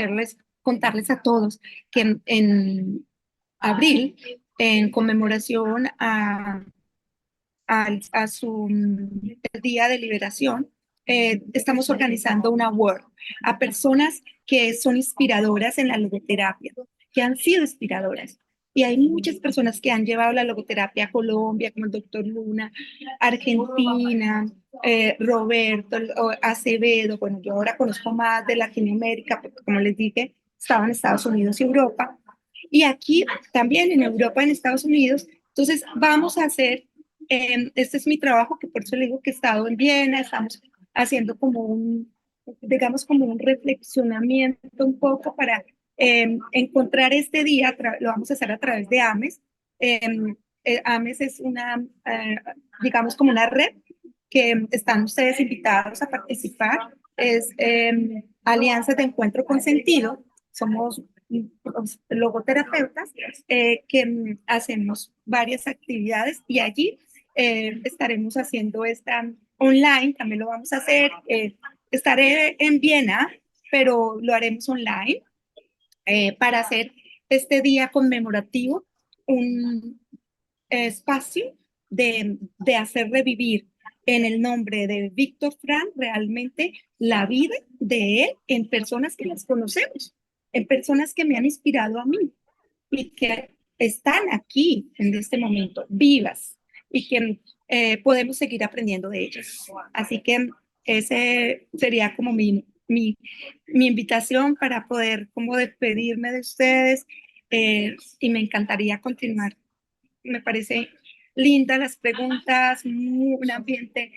contarles a todos que en abril, en conmemoración a su el Día de Liberación, estamos organizando una work a personas que son inspiradoras en la logoterapia, que han sido inspiradoras. Y hay muchas personas que han llevado la logoterapia a Colombia, como el doctor Luna, Argentina, Roberto Acevedo. Bueno, yo ahora conozco más de Latinoamérica, porque como les dije, estaba en Estados Unidos y Europa. Y aquí también en Europa, en Estados Unidos. Entonces, vamos a hacer, este es mi trabajo, que por eso le digo que he estado en Viena, estamos haciendo digamos, como un reflexionamiento un poco para encontrar este día, lo vamos a hacer a través de AMES. AMES es digamos, como una red que están ustedes invitados a participar. Es Alianzas de Encuentro con Sentido. Somos logoterapeutas que hacemos varias actividades y allí estaremos haciendo esta online, también lo vamos a hacer. Estaré en Viena, pero lo haremos online para hacer este día conmemorativo un espacio de hacer revivir en el nombre de Víctor Frank realmente la vida de él en personas que las conocemos, en personas que me han inspirado a mí y que están aquí en este momento, vivas, y que podemos seguir aprendiendo de ellas. Así que ese sería como mi invitación para poder como despedirme de ustedes, y me encantaría continuar. Me parece linda las preguntas, un ambiente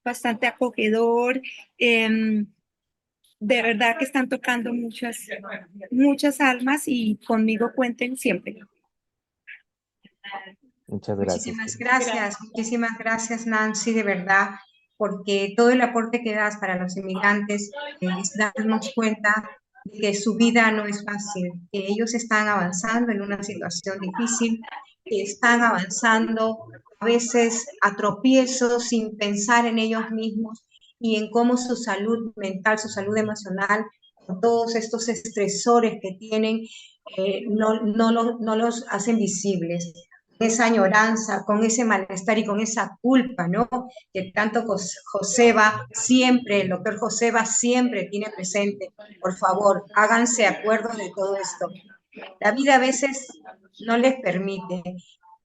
bastante acogedor. De verdad que están tocando muchas almas y conmigo cuenten siempre. Muchas gracias. Muchísimas gracias, Nancy, de verdad, porque todo el aporte que das para los inmigrantes es darnos cuenta de que su vida no es fácil, que ellos están avanzando en una situación difícil, que están avanzando a veces a tropiezos sin pensar en ellos mismos y en cómo su salud mental, su salud emocional, con todos estos estresores que tienen, no los hacen visibles. Esa añoranza, con ese malestar y con esa culpa, ¿no? Que tanto Joseba siempre, el doctor Joseba siempre tiene presente. Por favor, háganse acuerdo de todo esto. La vida a veces no les permite.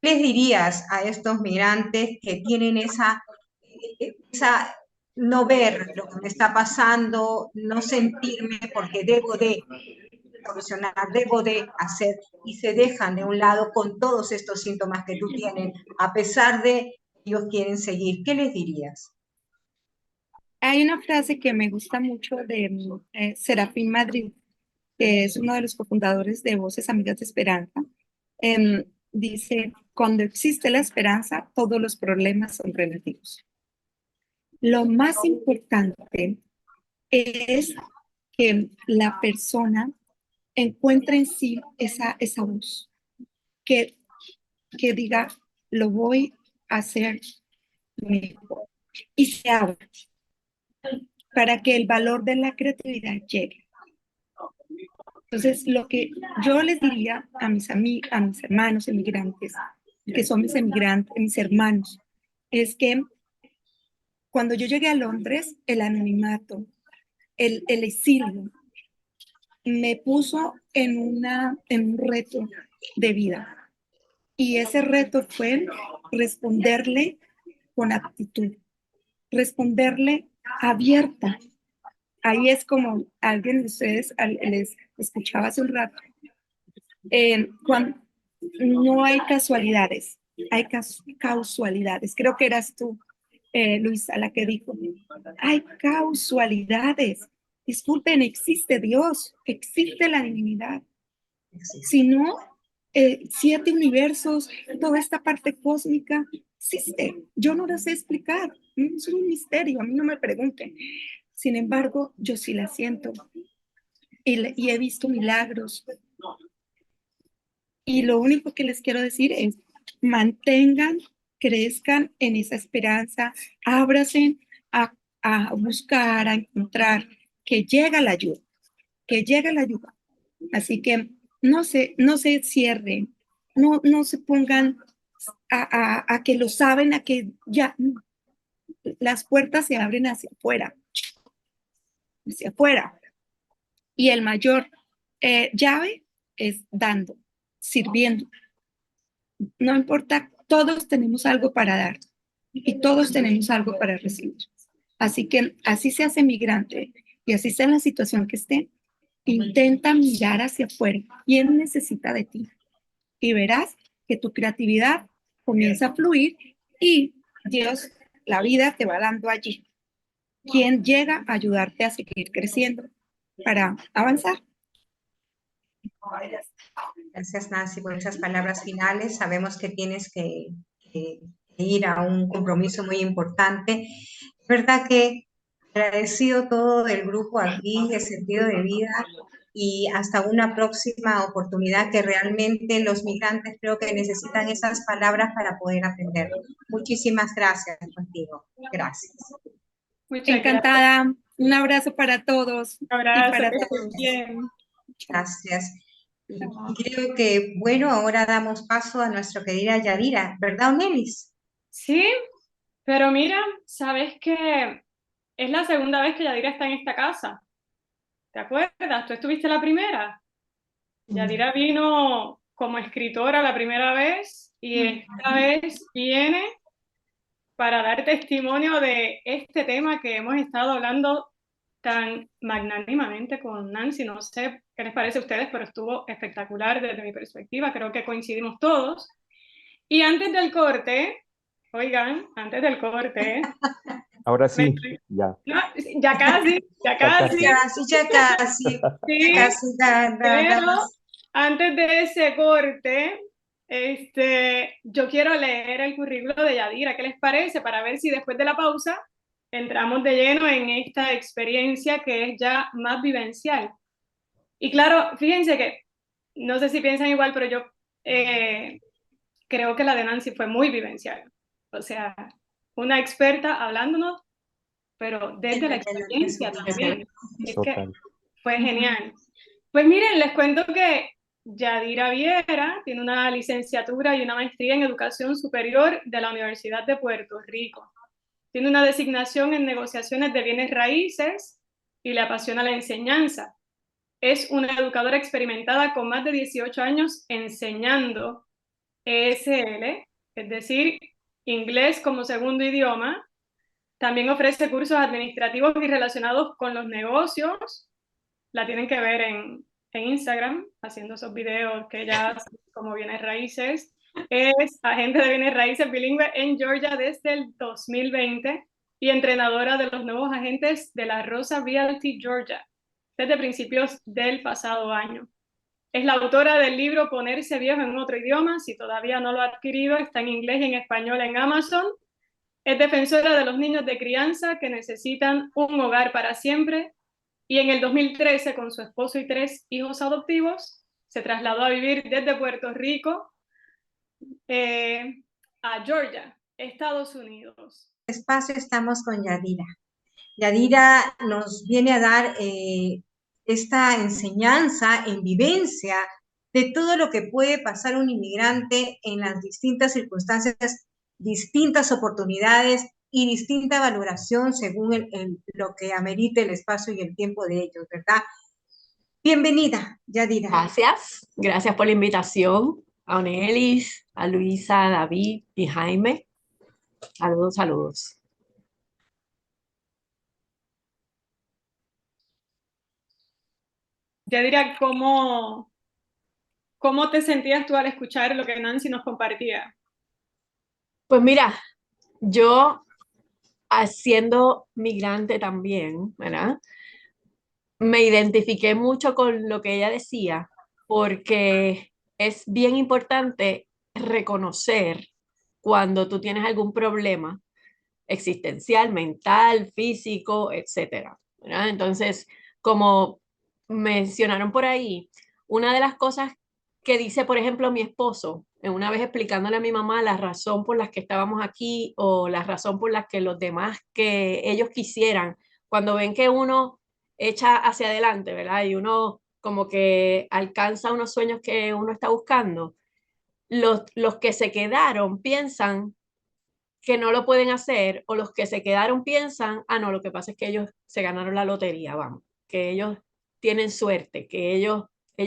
¿Qué les dirías a estos migrantes que tienen esa no ver lo que me está pasando, no sentirme porque debo de solucionar, debo de hacer, y se dejan de un lado con todos estos síntomas que tú tienes, a pesar de que ellos quieren seguir? ¿Qué les dirías? Hay una frase que me gusta mucho de Serafín Madrid, que es uno de los cofundadores de Voces Amigas de Esperanza. Dice, cuando existe la esperanza, todos los problemas son relativos. Lo más importante es que la persona encuentre en sí esa voz que, que diga, lo voy a hacer mejor. Y se abre para que el valor de la creatividad llegue. Entonces, lo que yo les diría a mis hermanos emigrantes, que son mis emigrantes, mis hermanos, es que cuando yo llegué a Londres, el anonimato, el exilio, me puso en un reto de vida. Y ese reto fue responderle con aptitud, responderle abierta. Ahí es como alguien de ustedes les escuchaba hace un rato. Cuando no hay casualidades, hay causalidades. Creo que eras tú, Luisa, la que dijo, hay causalidades. Disculpen, existe Dios, existe la divinidad. Si no, 7 universos, toda esta parte cósmica existe. Yo no la sé explicar. Es un misterio, a mí no me pregunten. Sin embargo, yo sí la siento y he visto milagros. Y lo único que les quiero decir es, mantengan, crezcan en esa esperanza, ábracen a buscar, a encontrar, que llega la ayuda, que llega la ayuda. Así que no se cierren, no se pongan a que lo saben, a que ya las puertas se abren hacia afuera. Y el mayor llave es dando, sirviendo. No importa, todos tenemos algo para dar y todos tenemos algo para recibir. Así que así se hace migrante y así sea en la situación que esté, intenta mirar hacia afuera. ¿Quién necesita de ti? Y verás que tu creatividad comienza a fluir y Dios, la vida te va dando allí. ¿Quién llega a ayudarte a seguir creciendo para avanzar? Gracias, Nancy, por esas palabras finales. Sabemos que tienes que ir a un compromiso muy importante. Es verdad que agradecido todo el grupo aquí, el sentido de vida, y hasta una próxima oportunidad que realmente los migrantes creo que necesitan esas palabras para poder aprender. Muchísimas gracias contigo. Gracias. Muchas Encantada. Un abrazo para todos gracias. Un abrazo, y para que estés todos. bien. Gracias. Y creo que, bueno, ahora damos paso a nuestra querida Yadira, ¿verdad, Onelis? Sí, pero mira, sabes que es la segunda vez que Yadira está en esta casa. ¿Te acuerdas? ¿Tú estuviste la primera? Yadira vino como escritora la primera vez y esta vez viene para dar testimonio de este tema que hemos estado hablando tan magnánimamente con Nancy. No sé qué les parece a ustedes, pero estuvo espectacular desde mi perspectiva. Creo que coincidimos todos. Y antes del corte, oigan, antes del corte, Ahora sí, ya. no, ya casi, ya casi, Ya casi, sí, ya casi, pero antes de ese corte, yo quiero leer el currículo de Yadira. ¿Qué les parece? Para ver si después de la pausa entramos de lleno en esta experiencia que es ya más vivencial. Y claro, fíjense que, no sé si piensan igual, pero yo creo que la de Nancy fue muy vivencial. O sea, una experta hablándonos, pero desde la experiencia también. Es que Total. fue genial. Pues miren, les cuento que Yadira Viera tiene una licenciatura y una maestría en educación superior de la Universidad de Puerto Rico. Tiene una designación en negociaciones de bienes raíces y le apasiona la enseñanza. Es una educadora experimentada con más de 18 años enseñando ESL, es decir, inglés como segundo idioma. También ofrece cursos administrativos y relacionados con los negocios. La tienen que ver en Instagram, haciendo esos videos que ella hace como bienes raíces. Es agente de bienes raíces bilingüe en Georgia desde el 2020 y entrenadora de los nuevos agentes de la Rosa Realty Georgia desde principios del pasado año. Es la autora del libro Ponerse viejo en otro idioma. Si todavía no lo ha adquirido, está en inglés y en español en Amazon. Es defensora de los niños de crianza que necesitan un hogar para siempre y en el 2013, con su esposo y 3 hijos adoptivos, se trasladó a vivir desde Puerto Rico a Georgia, Estados Unidos. Espacio estamos con Yadira. Yadira nos viene a dar esta enseñanza en vivencia de todo lo que puede pasar un inmigrante en las distintas circunstancias, distintas oportunidades y distinta valoración según lo que amerite el espacio y el tiempo de ellos, ¿verdad? Bienvenida, Yadira. Gracias por la invitación a Onelis, a Luisa, a David y Jaime. Saludos. Yadira, ¿cómo te sentías tú al escuchar lo que Nancy nos compartía? Pues mira, yo siendo migrante también, ¿verdad? Me identifiqué mucho con lo que ella decía, porque es bien importante reconocer cuando tú tienes algún problema existencial, mental, físico, etcétera, ¿verdad? Entonces, como mencionaron por ahí, una de las cosas que dice, por ejemplo, mi esposo, una vez explicándole a mi mamá la razón por las que estábamos aquí o la razón por las que los demás que ellos quisieran, cuando ven que uno echa hacia adelante, ¿verdad? Y uno como que alcanza unos sueños que uno está buscando, los que se quedaron piensan que no lo pueden hacer, o los que se quedaron piensan, no, lo que pasa es que ellos se ganaron la lotería, vamos, que ellos tienen suerte, que ellos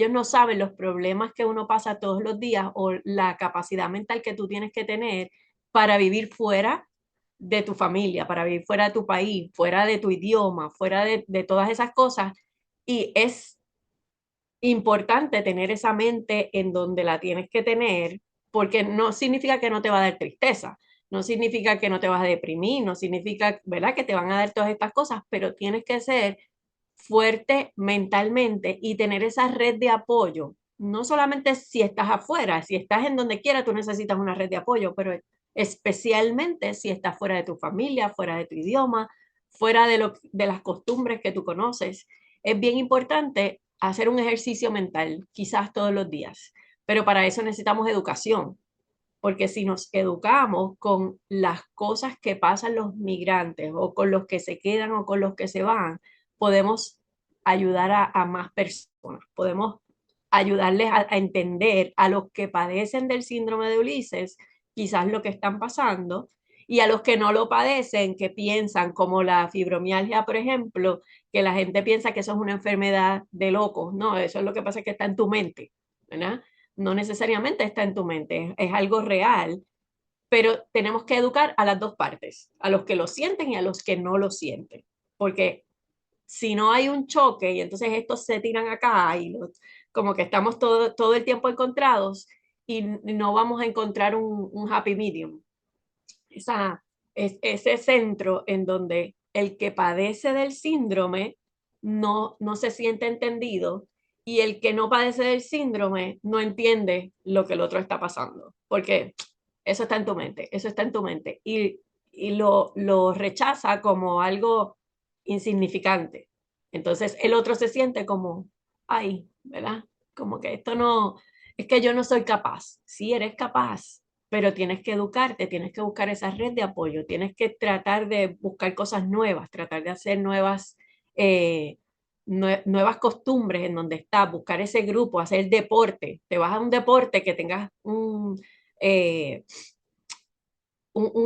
no saben los problemas que uno pasa todos los días o la capacidad mental que tú tienes que tener para vivir fuera de tu familia, para vivir fuera de tu país, fuera de tu idioma, fuera de todas esas cosas. Y es importante tener esa mente en donde la tienes que tener, porque no significa que no te va a dar tristeza, no significa que no te vas a deprimir, no significa, ¿verdad?, que te van a dar todas estas cosas, pero tienes que ser fuerte mentalmente y tener esa red de apoyo. No solamente si estás afuera, si estás en donde quiera, tú necesitas una red de apoyo, pero especialmente si estás fuera de tu familia, fuera de tu idioma, fuera de las costumbres que tú conoces. Es bien importante hacer un ejercicio mental, quizás todos los días, pero para eso necesitamos educación, porque si nos educamos con las cosas que pasan los migrantes o con los que se quedan o con los que se van, podemos ayudar a más personas, podemos ayudarles a entender a los que padecen del síndrome de Ulises, quizás lo que están pasando, y a los que no lo padecen, que piensan, como la fibromialgia, por ejemplo, que la gente piensa que eso es una enfermedad de locos. No, eso es lo que pasa, que está en tu mente, ¿verdad? No necesariamente está en tu mente, es algo real, pero tenemos que educar a las dos partes, a los que lo sienten y a los que no lo sienten, porque si no hay un choque y entonces estos se tiran acá y como que estamos todo el tiempo encontrados y no vamos a encontrar un happy medium. Ese centro en donde el que padece del síndrome no se siente entendido y el que no padece del síndrome no entiende lo que el otro está pasando, porque eso está en tu mente, eso está en tu mente y lo rechaza como algo insignificante. Entonces el otro se siente como, ay, ¿verdad? Como que esto no, es que yo no soy capaz. Sí, eres capaz, pero tienes que educarte, tienes que buscar esa red de apoyo, tienes que tratar de buscar cosas nuevas, tratar de hacer nuevas costumbres en donde estás, buscar ese grupo, hacer deporte. Te vas a un deporte que tengas un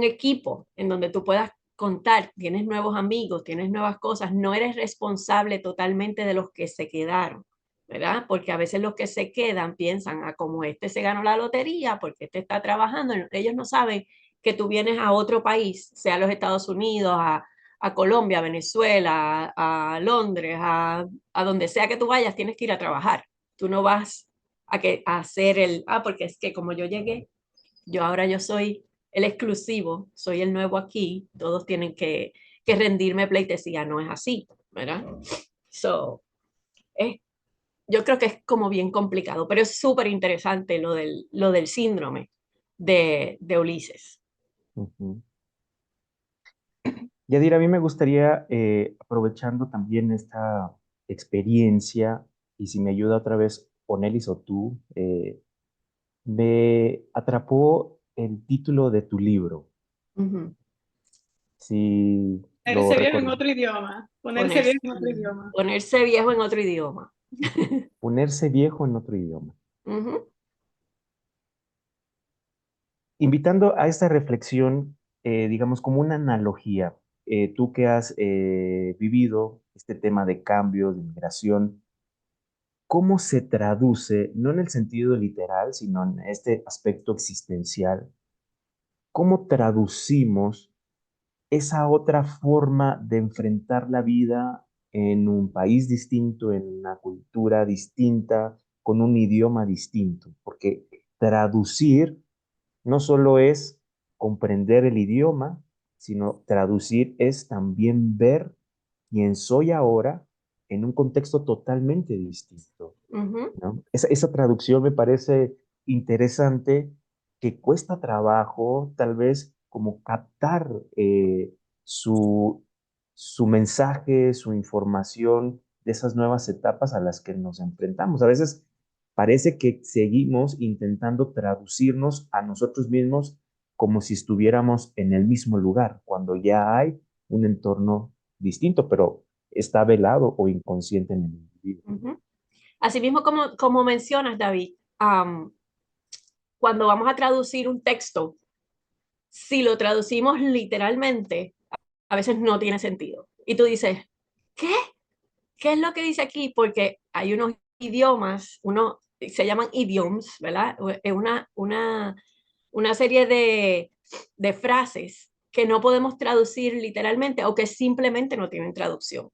equipo en donde tú puedas contar, tienes nuevos amigos, tienes nuevas cosas, no eres responsable totalmente de los que se quedaron, ¿verdad? Porque a veces los que se quedan piensan, como este se ganó la lotería, porque este está trabajando, ellos no saben que tú vienes a otro país, sea los Estados Unidos, a Colombia, a Venezuela, a Londres, a donde sea que tú vayas, tienes que ir a trabajar. Tú no vas a hacer porque es que como yo llegué, yo soy el exclusivo, soy el nuevo aquí, todos tienen que rendirme pleitesía, no es así, ¿verdad? So, yo creo que es como bien complicado, pero es súper interesante lo del síndrome de Ulises. Uh-huh. Yadira, a mí me gustaría, aprovechando también experiencia, y si me ayuda otra vez Onelis o tú, me atrapó el título de tu libro. Ujú. Si lo Ponerse viejo en recuerdo. otro idioma. Ponerse Ponerse, viejo en otro idioma. ponerse viejo en otro idioma. Ponerse viejo en otro idioma. Ujú, Invitando a esta reflexión, digamos, como una analogía, tú que has vivido este tema de cambio, de migración, ¿cómo se traduce, no en el sentido literal, sino en este aspecto existencial, cómo traducimos esa otra forma de enfrentar la vida en un país distinto, en una cultura distinta, con un idioma distinto? Porque traducir no solo es comprender el idioma, sino traducir es también ver quién soy ahora en un contexto totalmente distinto, ujú, ¿no? Esa traducción me parece interesante, que cuesta trabajo tal vez como captar su, su mensaje, su información de esas nuevas etapas a las que nos enfrentamos. A veces parece que seguimos intentando traducirnos a nosotros mismos como si estuviéramos en el mismo lugar, cuando ya hay un entorno distinto, pero está velado o inconsciente en el individuo. ujú. Asimismo, como mencionas, David, cuando vamos a traducir un texto, si lo traducimos literalmente, a veces no tiene sentido. Y tú dices, ¿qué? ¿Qué es lo que dice aquí? Porque hay unos idiomas, se llaman idioms, ¿verdad? Es una serie de frases que no podemos traducir literalmente o que simplemente no tienen traducción.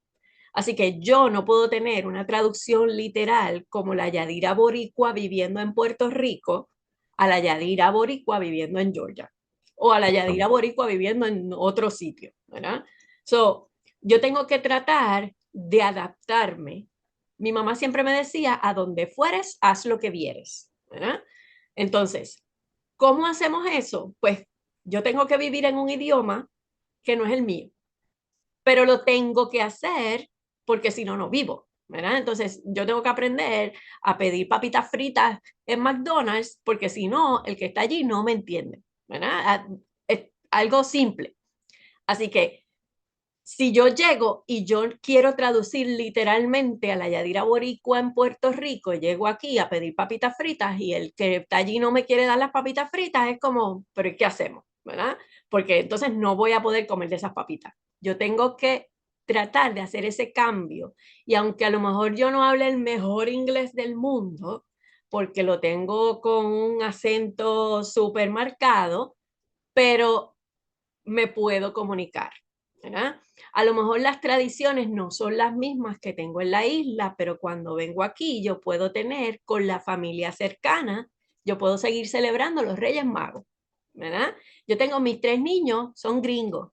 Así que yo no puedo tener una traducción literal como la Yadira boricua viviendo en Puerto Rico a la Yadira boricua viviendo en Georgia o a la Yadira boricua viviendo en otro sitio, ¿verdad? So, yo tengo que tratar de adaptarme. Mi mamá siempre me decía, a donde fueres, haz lo que vieres, ¿verdad? Entonces, ¿cómo hacemos eso? Pues yo tengo que vivir en un idioma que no es el mío, pero lo tengo que hacer porque si no, no vivo, ¿verdad? Entonces, yo tengo que aprender a pedir papitas fritas en McDonald's porque si no, el que está allí no me entiende, ¿verdad? Es algo simple. Así que si yo llego y yo quiero traducir literalmente a la Yadira Boricua en Puerto Rico, llego aquí a pedir papitas fritas y el que está allí no me quiere dar las papitas fritas, es como, pero ¿qué hacemos? ¿Verdad? Porque entonces no voy a poder comer de esas papitas. Yo tengo que tratar de hacer ese cambio. Y aunque a lo mejor yo no hable el mejor inglés del mundo, porque lo tengo con un acento súper marcado, pero me puedo comunicar, ¿verdad? A lo mejor las tradiciones no son las mismas que tengo en la isla, pero cuando vengo aquí yo puedo tener con la familia cercana, yo puedo seguir celebrando los Reyes Magos, ¿verdad? Yo tengo mis 3 niños, son gringos,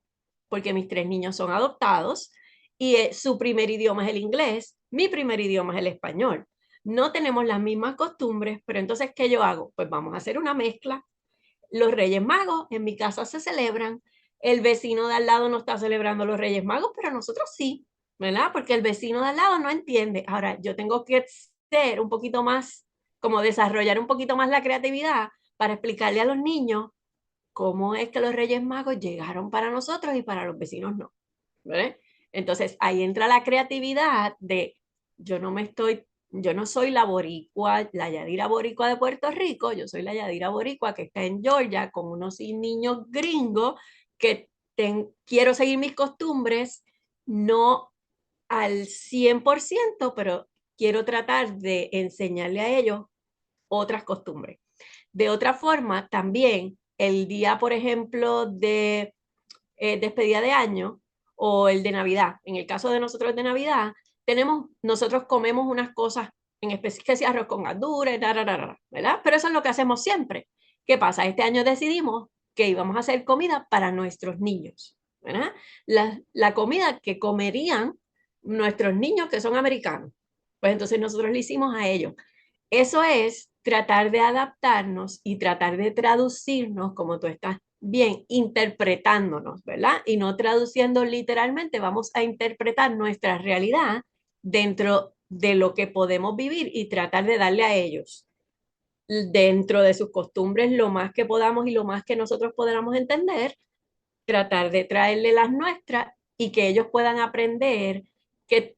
porque mis 3 niños son adoptados y su primer idioma es el inglés, mi primer idioma es el español. No tenemos las mismas costumbres, pero entonces, ¿qué yo hago? Pues vamos a hacer una mezcla. Los Reyes Magos en mi casa se celebran, el vecino de al lado no está celebrando los Reyes Magos, pero nosotros sí, ¿verdad? Porque el vecino de al lado no entiende. Ahora, yo tengo que ser un poquito más, como desarrollar un poquito más la creatividad para explicarle a los niños cómo es que los Reyes Magos llegaron para nosotros y para los vecinos no, ¿verdad? Entonces, ahí entra la creatividad de yo no me estoy, yo no soy la boricua, la Yadira boricua de Puerto Rico, yo soy la Yadira boricua que está en Georgia con unos niños gringos que quiero seguir mis costumbres, no al 100%, pero quiero tratar de enseñarle a ellos otras costumbres. De otra forma, también el día, por ejemplo, de despedida de año o el de Navidad. En el caso de nosotros de Navidad, nosotros comemos unas cosas en especie arroz con gandules, ¿verdad? Pero eso es lo que hacemos siempre. ¿Qué pasa? Este año decidimos que íbamos a hacer comida para nuestros niños, ¿verdad? La comida que comerían nuestros niños que son americanos. Pues entonces nosotros le hicimos a ellos. Eso es tratar de adaptarnos y tratar de traducirnos, como tú estás bien, interpretándonos, ¿verdad? Y no traduciendo literalmente, vamos a interpretar nuestra realidad dentro de lo que podemos vivir y tratar de darle a ellos, dentro de sus costumbres, lo más que podamos y lo más que nosotros podamos entender, tratar de traerle las nuestras y que ellos puedan aprender que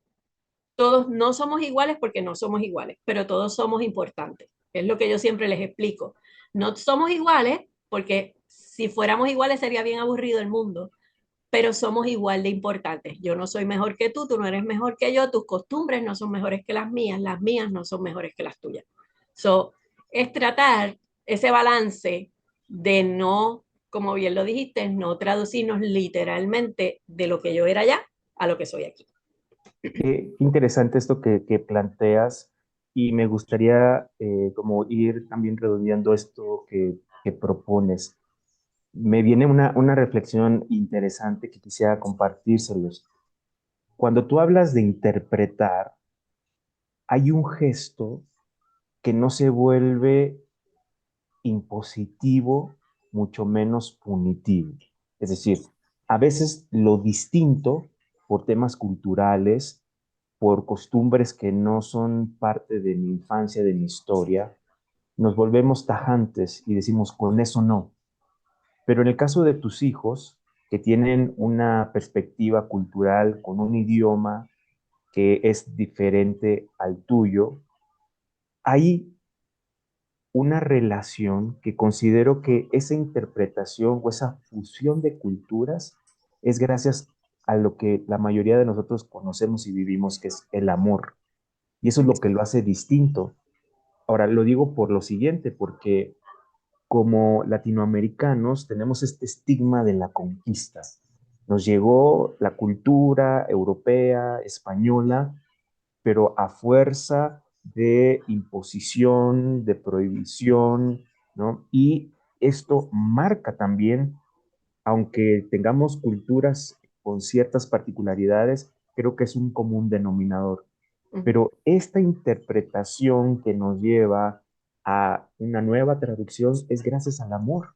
todos no somos iguales porque no somos iguales, pero todos somos importantes. Es lo que yo siempre les explico. No somos iguales porque si fuéramos iguales sería bien aburrido el mundo, pero somos igual de importantes. Yo no soy mejor que tú no eres mejor que yo, tus costumbres no son mejores que las mías no son mejores que las tuyas. So, es tratar ese balance de no, como bien lo dijiste, no traducirnos literalmente de lo que yo era allá a lo que soy aquí. Qué interesante esto que planteas y me gustaría como ir también redondeando esto que propones. Me viene una reflexión interesante que quisiera compartírselos. Cuando tú hablas de interpretar, hay un gesto que no se vuelve impositivo, mucho menos punitivo. Es decir, a veces lo distinto por temas culturales, por costumbres que no son parte de mi infancia, de mi historia, nos volvemos tajantes y decimos, con eso no. Pero en el caso de tus hijos, que tienen una perspectiva cultural con un idioma que es diferente al tuyo, hay una relación que considero que esa interpretación o esa fusión de culturas es gracias a lo que la mayoría de nosotros conocemos y vivimos, que es el amor. Y eso es lo que lo hace distinto. Ahora, lo digo por lo siguiente, porque como latinoamericanos tenemos este estigma de la conquista. Nos llegó la cultura europea, española, pero a fuerza de imposición, de prohibición, ¿no? Y esto marca también, aunque tengamos culturas con ciertas particularidades, creo que es un común denominador. Pero esta interpretación que nos lleva a una nueva traducción es gracias al amor.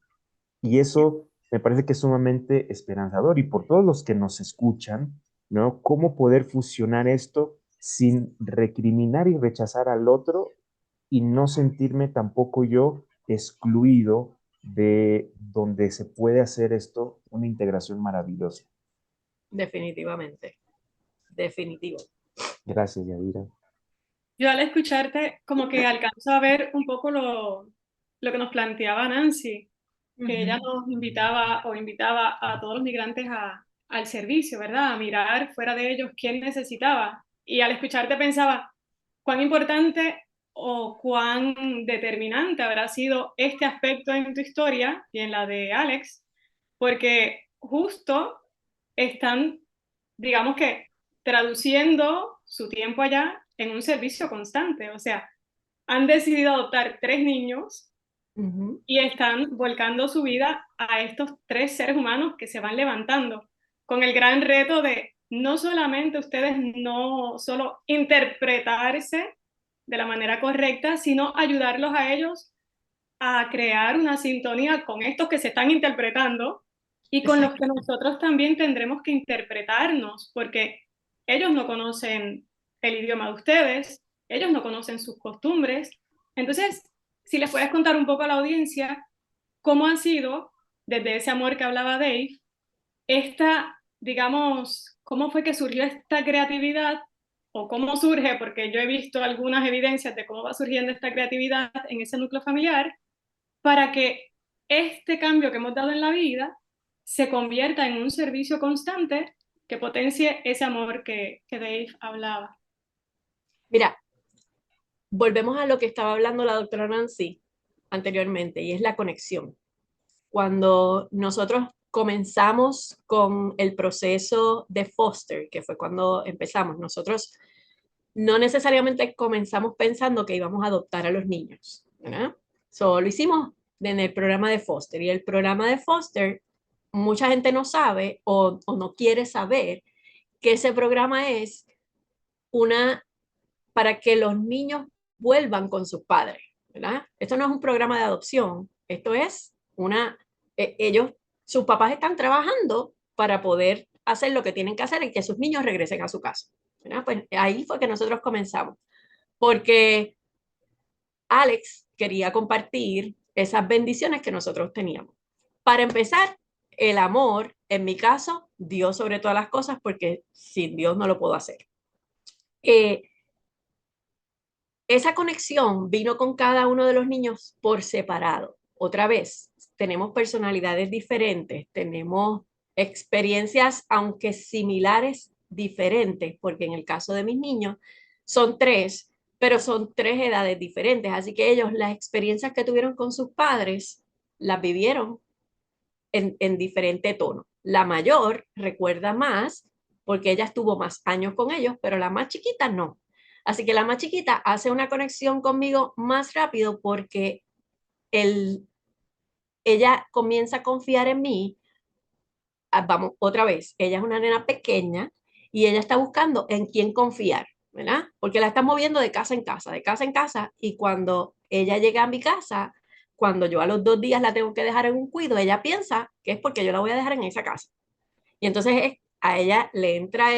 Y eso me parece que es sumamente esperanzador. Y por todos los que nos escuchan, ¿no? ¿Cómo poder fusionar esto sin recriminar y rechazar al otro y no sentirme tampoco yo excluido de donde se puede hacer esto una integración maravillosa? Definitivamente, definitivo. Gracias, Yadira. Yo al escucharte como que alcanzo a ver un poco lo que nos planteaba Nancy, que ella nos invitaba o invitaba a todos los migrantes al servicio, ¿verdad? A mirar fuera de ellos quién necesitaba. Y al escucharte pensaba cuán importante o cuán determinante habrá sido este aspecto en tu historia y en la de Alex, porque justo están, digamos que, traduciendo su tiempo allá en un servicio constante. O sea, han decidido adoptar 3 niños y están volcando su vida a estos 3 seres humanos que se van levantando con el gran reto de no solamente ustedes no solo interpretarse de la manera correcta, sino ayudarlos a ellos a crear una sintonía con estos que se están interpretando y con los que nosotros también tendremos que interpretarnos, porque ellos no conocen el idioma de ustedes, ellos no conocen sus costumbres. Entonces, si les puedes contar un poco a la audiencia cómo han sido, desde ese amor que hablaba Dave, esta, digamos, cómo fue que surgió esta creatividad o cómo surge, porque yo he visto algunas evidencias de cómo va surgiendo esta creatividad en ese núcleo familiar, para que este cambio que hemos dado en la vida se convierta en un servicio constante que potencie ese amor que Dave hablaba. Mira, volvemos a lo que estaba hablando la doctora Nancy anteriormente, y es la conexión. Cuando nosotros comenzamos con el proceso de foster, que fue cuando empezamos, nosotros no necesariamente comenzamos pensando que íbamos a adoptar a los niños, ¿verdad? Lo hicimos en el programa de foster, y el programa de foster, mucha gente no sabe o no quiere saber que ese programa es para que los niños vuelvan con sus padres, ¿verdad? Esto no es un programa de adopción, esto es sus papás están trabajando para poder hacer lo que tienen que hacer y que sus niños regresen a su casa, ¿verdad? Pues ahí fue que nosotros comenzamos, porque Alex quería compartir esas bendiciones que nosotros teníamos. Para empezar, el amor, en mi caso, Dios sobre todas las cosas, porque sin Dios no lo puedo hacer. Esa conexión vino con cada uno de los niños por separado. Otra vez, tenemos personalidades diferentes, tenemos experiencias, aunque similares, diferentes, porque en el caso de mis niños son tres, pero son tres edades diferentes. Así que ellos, las experiencias que tuvieron con sus padres, las vivieron en diferente tono. La mayor recuerda más porque ella estuvo más años con ellos, pero la más chiquita no. Así que la más chiquita hace una conexión conmigo más rápido porque ella comienza a confiar en mí. Vamos, otra vez, ella es una nena pequeña y ella está buscando en quién confiar, ¿verdad? Porque la está moviendo de casa en casa, de casa en casa, y cuando ella llega a mi casa, cuando yo a los 2 días la tengo que dejar en un cuido, ella piensa que es porque yo la voy a dejar en esa casa. Y entonces a ella le entra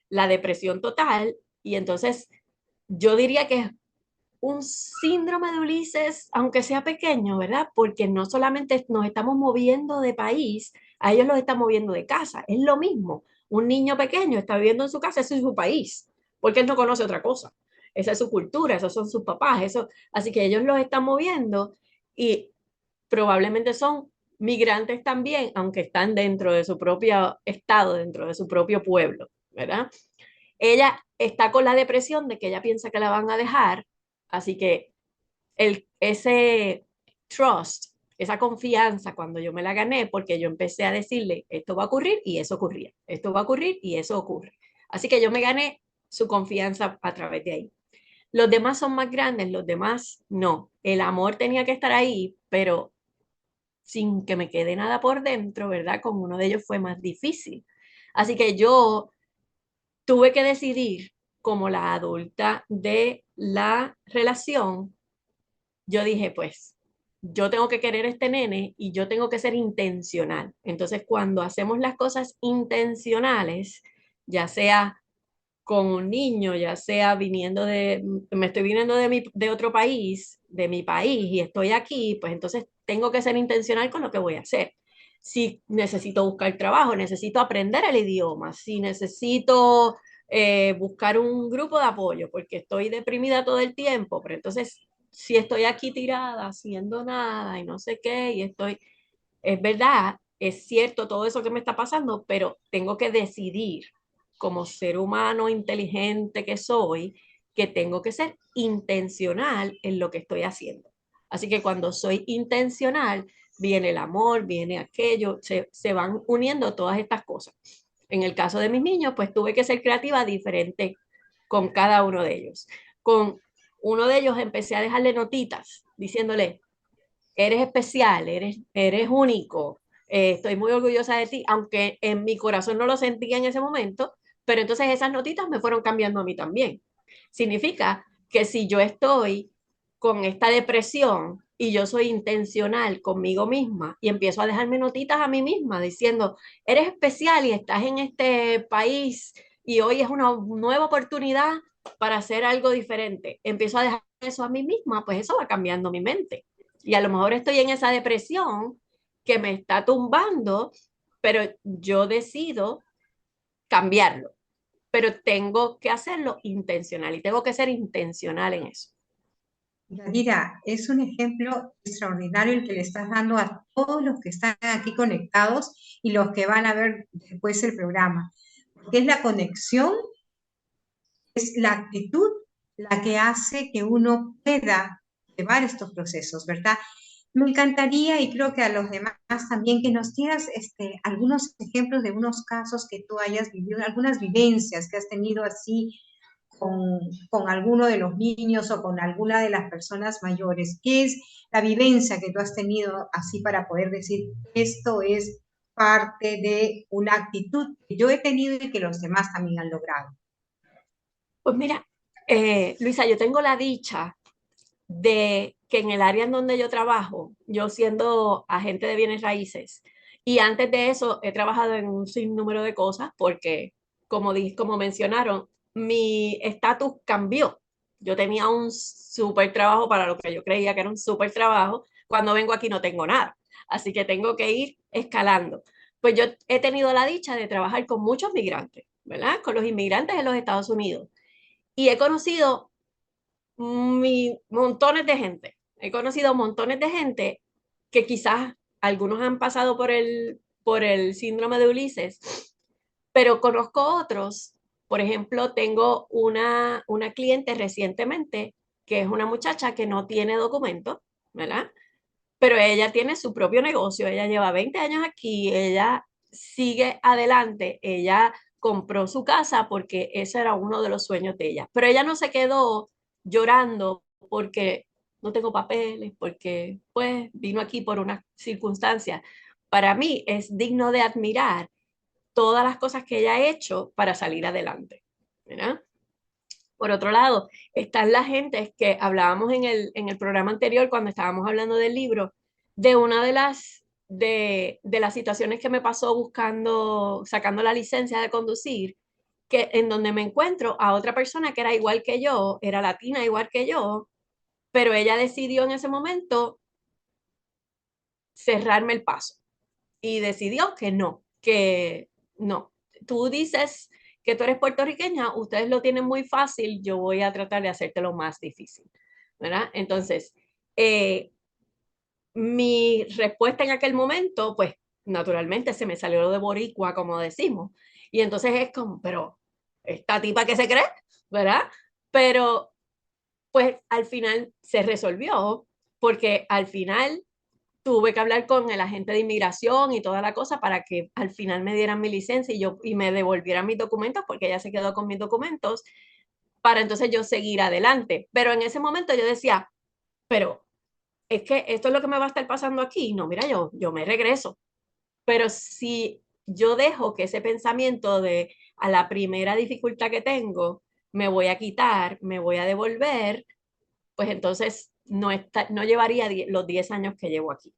la depresión total, y entonces yo diría que es un síndrome de Ulises, aunque sea pequeño, ¿verdad? Porque no solamente nos estamos moviendo de país, a ellos los están moviendo de casa. Es lo mismo. Un niño pequeño está viviendo en su casa, ese es su país, porque él no conoce otra cosa. Esa es su cultura, esos son sus papás, eso. Así que ellos los están moviendo y probablemente son migrantes también, aunque están dentro de su propio estado, dentro de su propio pueblo, ¿verdad? Ella está con la depresión de que ella piensa que la van a dejar, así que ese trust, esa confianza, cuando yo me la gané, porque yo empecé a decirle, esto va a ocurrir y eso ocurría, esto va a ocurrir y eso ocurre. Así que yo me gané su confianza a través de ahí. Los demás son más grandes, los demás no. El amor tenía que estar ahí, pero sin que me quede nada por dentro, ¿verdad? Con uno de ellos fue más difícil. Así que yo tuve que decidir como la adulta de la relación. Yo dije, pues, yo tengo que querer a este nene y yo tengo que ser intencional. Entonces, cuando hacemos las cosas intencionales, ya sea con un niño, ya sea me estoy viniendo de otro país, de mi país y estoy aquí, pues entonces tengo que ser intencional con lo que voy a hacer. Si necesito buscar trabajo, necesito aprender el idioma, si necesito buscar un grupo de apoyo porque estoy deprimida todo el tiempo, pero entonces si estoy aquí tirada haciendo nada y no sé qué, es verdad, es cierto todo eso que me está pasando, pero tengo que decidir como ser humano inteligente que soy, que tengo que ser intencional en lo que estoy haciendo. Así que cuando soy intencional, viene el amor, viene aquello, se van uniendo todas estas cosas. En el caso de mis niños, pues tuve que ser creativa diferente con cada uno de ellos. Con uno de ellos empecé a dejarle notitas diciéndole, eres especial, eres único, estoy muy orgullosa de ti, aunque en mi corazón no lo sentía en ese momento, pero entonces esas notitas me fueron cambiando a mí también. Significa que si yo estoy con esta depresión y yo soy intencional conmigo misma y empiezo a dejarme notitas a mí misma diciendo, eres especial y estás en este país y hoy es una nueva oportunidad para hacer algo diferente, empiezo a dejar eso a mí misma, pues eso va cambiando mi mente. Y a lo mejor estoy en esa depresión que me está tumbando, pero yo decido cambiarlo. Pero tengo que hacerlo intencional y tengo que ser intencional en eso. Mira, es un ejemplo extraordinario el que le estás dando a todos los que están aquí conectados y los que van a ver después el programa. Porque es la conexión, es la actitud la que hace que uno pueda llevar estos procesos, ¿verdad? Me encantaría, y creo que a los demás también, que nos dieras algunos ejemplos de unos casos que tú hayas vivido, algunas vivencias que has tenido así con alguno de los niños o con alguna de las personas mayores. ¿Qué es la vivencia que tú has tenido así para poder decir, esto es parte de una actitud que yo he tenido y que los demás también han logrado? Pues mira, Luisa, yo tengo la dicha de que en el área en donde yo trabajo, yo siendo agente de bienes raíces, y antes de eso he trabajado en un sinnúmero de cosas porque, como mencionaron, mi estatus cambió. Yo tenía un súper trabajo para lo que yo creía que era un súper trabajo. Cuando vengo aquí no tengo nada. Así que tengo que ir escalando. Pues yo he tenido la dicha de trabajar con muchos migrantes, ¿verdad? Con los inmigrantes en los Estados Unidos. Y he conocido montones de gente. He conocido montones de gente que quizás algunos han pasado por el síndrome de Ulises, pero conozco otros. Por ejemplo, tengo una cliente recientemente que es una muchacha que no tiene documento, ¿verdad? Pero ella tiene su propio negocio, ella lleva 20 años aquí, ella sigue adelante, ella compró su casa porque ese era uno de los sueños de ella, pero ella no se quedó llorando porque no tengo papeles, porque pues vino aquí por una circunstancia. Para mí es digno de admirar todas las cosas que ella ha hecho para salir adelante, ¿verdad? Por otro lado, están las gentes que hablábamos en el programa anterior cuando estábamos hablando del libro, de una de las situaciones que me pasó buscando, sacando la licencia de conducir, que en donde me encuentro a otra persona que era igual que yo, era latina igual que yo, pero ella decidió en ese momento cerrarme el paso y decidió que no. Tú dices que tú eres puertorriqueña, ustedes lo tienen muy fácil, yo voy a tratar de hacértelo más difícil, ¿verdad? Entonces, eh, mi respuesta en aquel momento, pues naturalmente se me salió lo de boricua, como decimos, y entonces es como, pero esta tipa que se cree, ¿verdad? Pero pues al final se resolvió, porque al final tuve que hablar con el agente de inmigración y toda la cosa para que al final me dieran mi licencia y me devolvieran mis documentos, porque ella se quedó con mis documentos, para entonces yo seguir adelante. Pero en ese momento yo decía, pero es que esto es lo que me va a estar pasando aquí. No, mira, yo me regreso. Pero si yo dejo que ese pensamiento de a la primera dificultad que tengo, me voy a quitar, me voy a devolver, pues entonces no llevaría los 10 años que llevo aquí,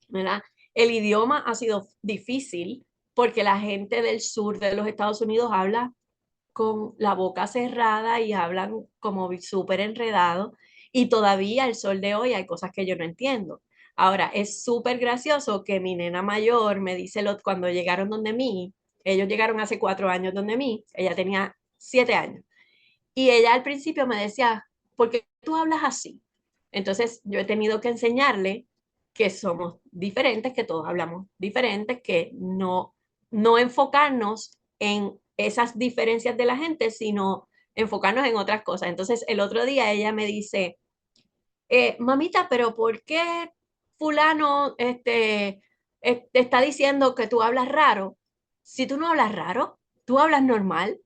¿verdad? El idioma ha sido difícil porque la gente del sur de los Estados Unidos habla con la boca cerrada y hablan como súper enredado, y todavía al sol de hoy hay cosas que yo no entiendo. Ahora, es súper gracioso que mi nena mayor me dice cuando llegaron donde mí, ellos llegaron hace 4 años donde mí, ella tenía 7 años, y ella al principio me decía, ¿por qué tú hablas así? Entonces yo he tenido que enseñarle que somos diferentes, que todos hablamos diferentes, que no enfocarnos en esas diferencias de la gente, sino enfocarnos en otras cosas. Entonces el otro día ella me dice, mamita, pero ¿por qué fulano te está diciendo que tú hablas raro? Si tú no hablas raro, tú hablas normal,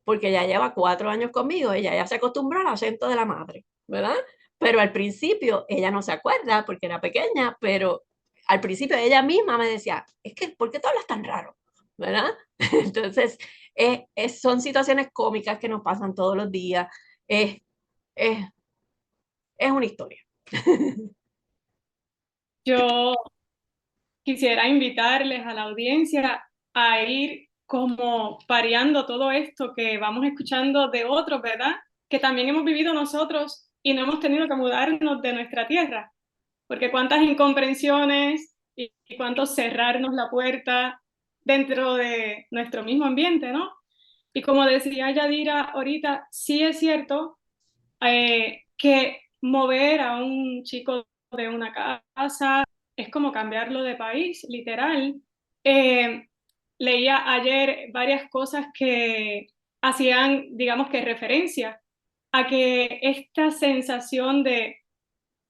porque ya lleva 4 años conmigo, ella ya se acostumbró al acento de la madre, ¿verdad? Pero al principio ella no se acuerda porque era pequeña, pero al principio ella misma me decía, es que, ¿por qué tú hablas tan raro? ¿Verdad? Entonces, son situaciones cómicas que nos pasan todos los días. Es, es, es una historia. Yo quisiera invitarles a la audiencia a ir como pareando todo esto que vamos escuchando de otros, ¿verdad? Que también hemos vivido nosotros y no hemos tenido que mudarnos de nuestra tierra, porque cuántas incomprensiones y cuánto cerrarnos la puerta dentro de nuestro mismo ambiente, ¿no? Y como decía Yadira ahorita, sí es cierto que mover a un chico de una casa es como cambiarlo de país, literal. Eh, Leía ayer varias cosas que hacían, digamos que referencia a que esta sensación de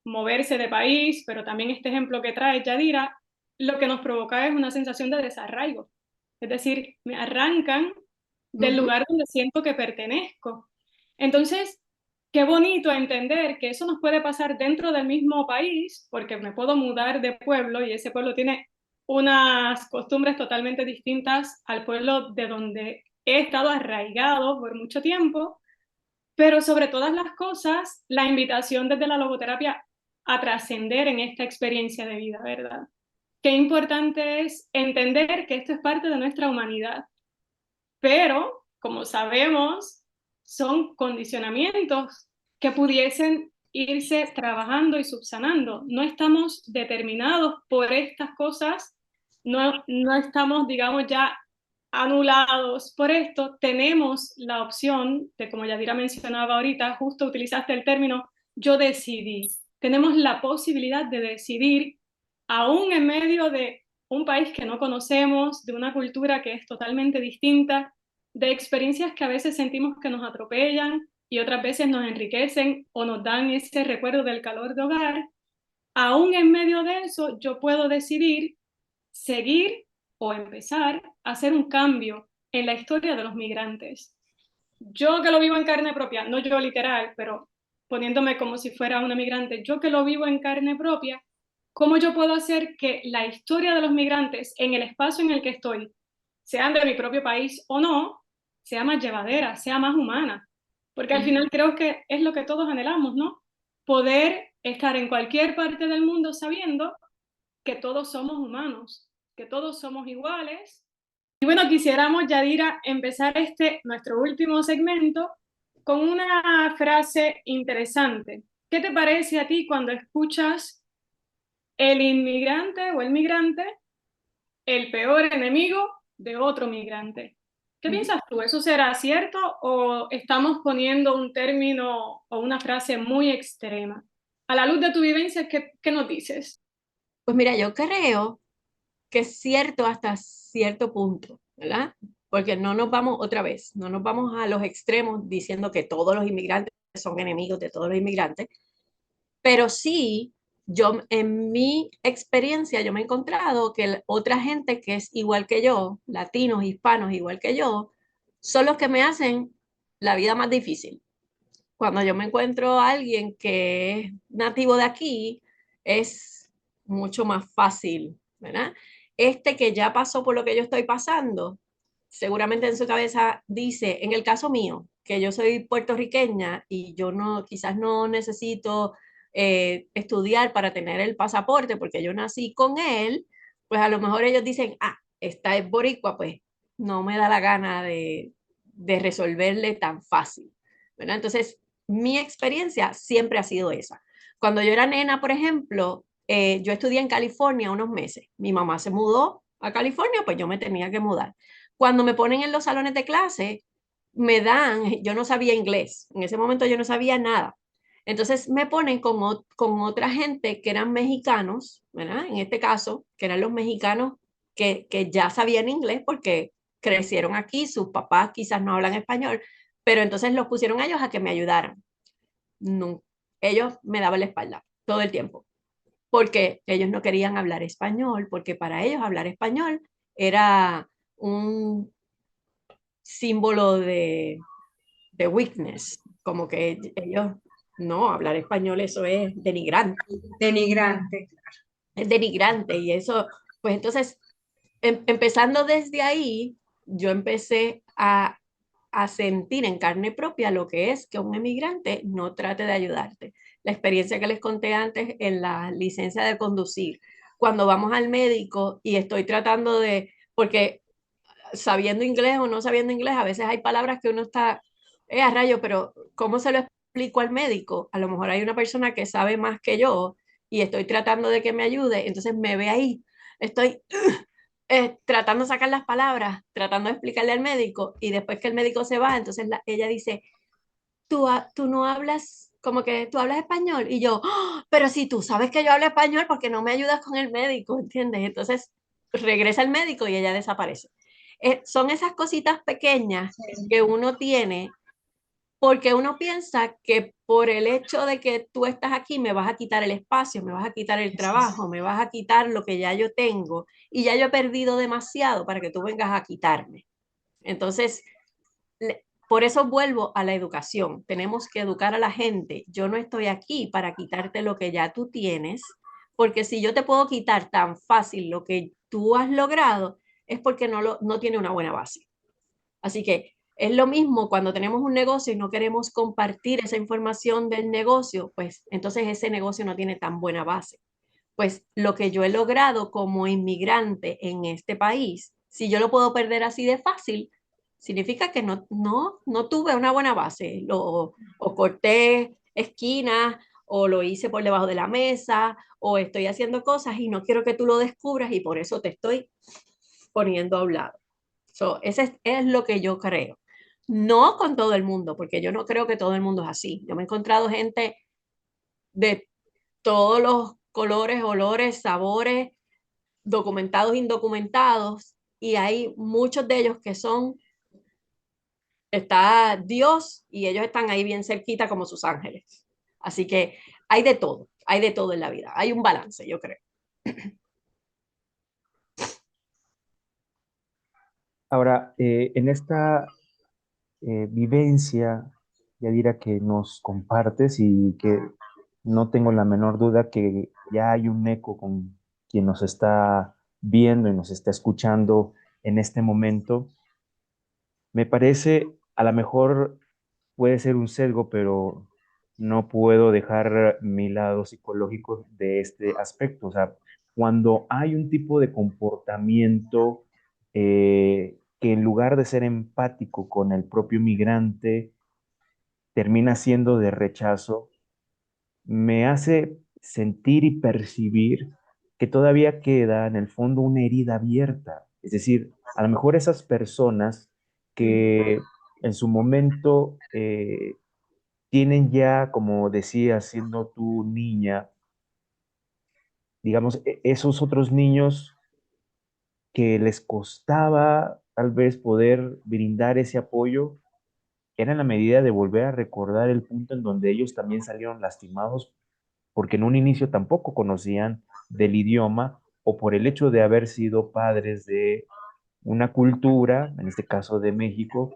moverse de país, pero también este ejemplo que trae Yadira, lo que nos provoca es una sensación de desarraigo. Es decir, me arrancan del lugar donde siento que pertenezco. Entonces, qué bonito entender que eso nos puede pasar dentro del mismo país, porque me puedo mudar de pueblo y ese pueblo tiene unas costumbres totalmente distintas al pueblo de donde he estado arraigado por mucho tiempo, pero sobre todas las cosas, la invitación desde la logoterapia a trascender en esta experiencia de vida, ¿verdad? Qué importante es entender que esto es parte de nuestra humanidad, pero como sabemos, son condicionamientos que pudiesen irse trabajando y subsanando. No estamos determinados por estas cosas, no estamos, digamos, ya anulados por esto. Tenemos la opción de, como Yadira mencionaba ahorita, justo utilizaste el término, yo decidí. Tenemos la posibilidad de decidir, aún en medio de un país que no conocemos, de una cultura que es totalmente distinta, de experiencias que a veces sentimos que nos atropellan y otras veces nos enriquecen o nos dan ese recuerdo del calor de hogar. Aún en medio de eso, yo puedo decidir seguir o empezar a hacer un cambio en la historia de los migrantes. Yo que lo vivo en carne propia, no yo literal, pero poniéndome como si fuera una migrante, yo que lo vivo en carne propia, ¿cómo yo puedo hacer que la historia de los migrantes en el espacio en el que estoy, sean de mi propio país o no, sea más llevadera, sea más humana? Porque al final creo que es lo que todos anhelamos, ¿no? Poder estar en cualquier parte del mundo sabiendo que todos somos humanos, que todos somos iguales. Y bueno, quisiéramos, Yadira, empezar nuestro último segmento con una frase interesante. ¿Qué te parece a ti cuando escuchas el inmigrante o el migrante, el peor enemigo de otro migrante? ¿Qué piensas tú? ¿Eso será cierto o estamos poniendo un término o una frase muy extrema? A la luz de tu vivencia, ¿qué nos dices? Pues mira, yo creo que es cierto hasta cierto punto, ¿verdad? Porque no nos vamos otra vez, no nos vamos a los extremos diciendo que todos los inmigrantes son enemigos de todos los inmigrantes, pero sí, yo en mi experiencia yo me he encontrado que otra gente que es igual que yo, latinos, hispanos igual que yo, son los que me hacen la vida más difícil. Cuando yo me encuentro a alguien que es nativo de aquí, es mucho más fácil, ¿verdad? Este que ya pasó por lo que yo estoy pasando, seguramente en su cabeza dice, en el caso mío, que yo soy puertorriqueña y yo no, quizás no necesito estudiar para tener el pasaporte porque yo nací con él, pues a lo mejor ellos dicen, ah, esta es boricua, pues no me da la gana de resolverle tan fácil, ¿verdad? Entonces, mi experiencia siempre ha sido esa. Cuando yo era nena, por ejemplo, yo estudié en California unos meses. Mi mamá se mudó a California, pues yo me tenía que mudar. Cuando me ponen en los salones de clase, yo no sabía inglés. En ese momento yo no sabía nada. Entonces me ponen con otra gente que eran mexicanos, ¿verdad? En este caso, que eran los mexicanos que ya sabían inglés porque crecieron aquí, sus papás quizás no hablan español, pero entonces los pusieron a ellos a que me ayudaran. No, ellos me daban la espalda todo el tiempo, porque ellos no querían hablar español, porque para ellos hablar español era un símbolo de weakness, como que ellos, no, hablar español eso es denigrante. Denigrante. Es denigrante y eso, pues entonces, empezando desde ahí, yo empecé a sentir en carne propia lo que es que un emigrante no trate de ayudarte. La experiencia que les conté antes en la licencia de conducir, cuando vamos al médico y estoy tratando porque sabiendo inglés o no sabiendo inglés, a veces hay palabras que uno está, a rayo, pero ¿cómo se lo explico al médico? A lo mejor hay una persona que sabe más que yo y estoy tratando de que me ayude, entonces me ve ahí, estoy tratando de sacar las palabras, tratando de explicarle al médico y después que el médico se va, entonces ella dice, tú no hablas, como que tú hablas español y yo, "Oh, pero si tú sabes que yo hablo español, ¿por qué no me ayudas con el médico?" ¿Entiendes? Entonces regresa el médico y ella desaparece. Son esas cositas pequeñas que uno tiene porque uno piensa que por el hecho de que tú estás aquí me vas a quitar el espacio, me vas a quitar el trabajo, me vas a quitar lo que ya yo tengo y ya yo he perdido demasiado para que tú vengas a quitarme. Entonces, por eso vuelvo a la educación. Tenemos que educar a la gente. Yo no estoy aquí para quitarte lo que ya tú tienes, porque si yo te puedo quitar tan fácil lo que tú has logrado, es porque no tiene una buena base. Así que es lo mismo cuando tenemos un negocio y no queremos compartir esa información del negocio, pues entonces ese negocio no tiene tan buena base. Pues lo que yo he logrado como inmigrante en este país, si yo lo puedo perder así de fácil, significa que no tuve una buena base. O corté esquinas, o lo hice por debajo de la mesa, o estoy haciendo cosas y no quiero que tú lo descubras y por eso te estoy poniendo a un lado. Ese es lo que yo creo. No con todo el mundo, porque yo no creo que todo el mundo es así. Yo me he encontrado gente de todos los colores, olores, sabores, documentados, indocumentados, y hay muchos de ellos que está Dios y ellos están ahí bien cerquita como sus ángeles. Así que hay de todo en la vida. Hay un balance, yo creo. Ahora, en esta vivencia, Yadira, que nos compartes y que no tengo la menor duda que ya hay un eco con quien nos está viendo y nos está escuchando en este momento, me parece, a lo mejor puede ser un sesgo, pero no puedo dejar mi lado psicológico de este aspecto. O sea, cuando hay un tipo de comportamiento que en lugar de ser empático con el propio migrante, termina siendo de rechazo, me hace sentir y percibir que todavía queda en el fondo una herida abierta. Es decir, a lo mejor esas personas que en su momento tienen ya, como decías, siendo tú niña, digamos, esos otros niños que les costaba tal vez poder brindar ese apoyo, era en la medida de volver a recordar el punto en donde ellos también salieron lastimados porque en un inicio tampoco conocían del idioma o por el hecho de haber sido padres de una cultura, en este caso de México,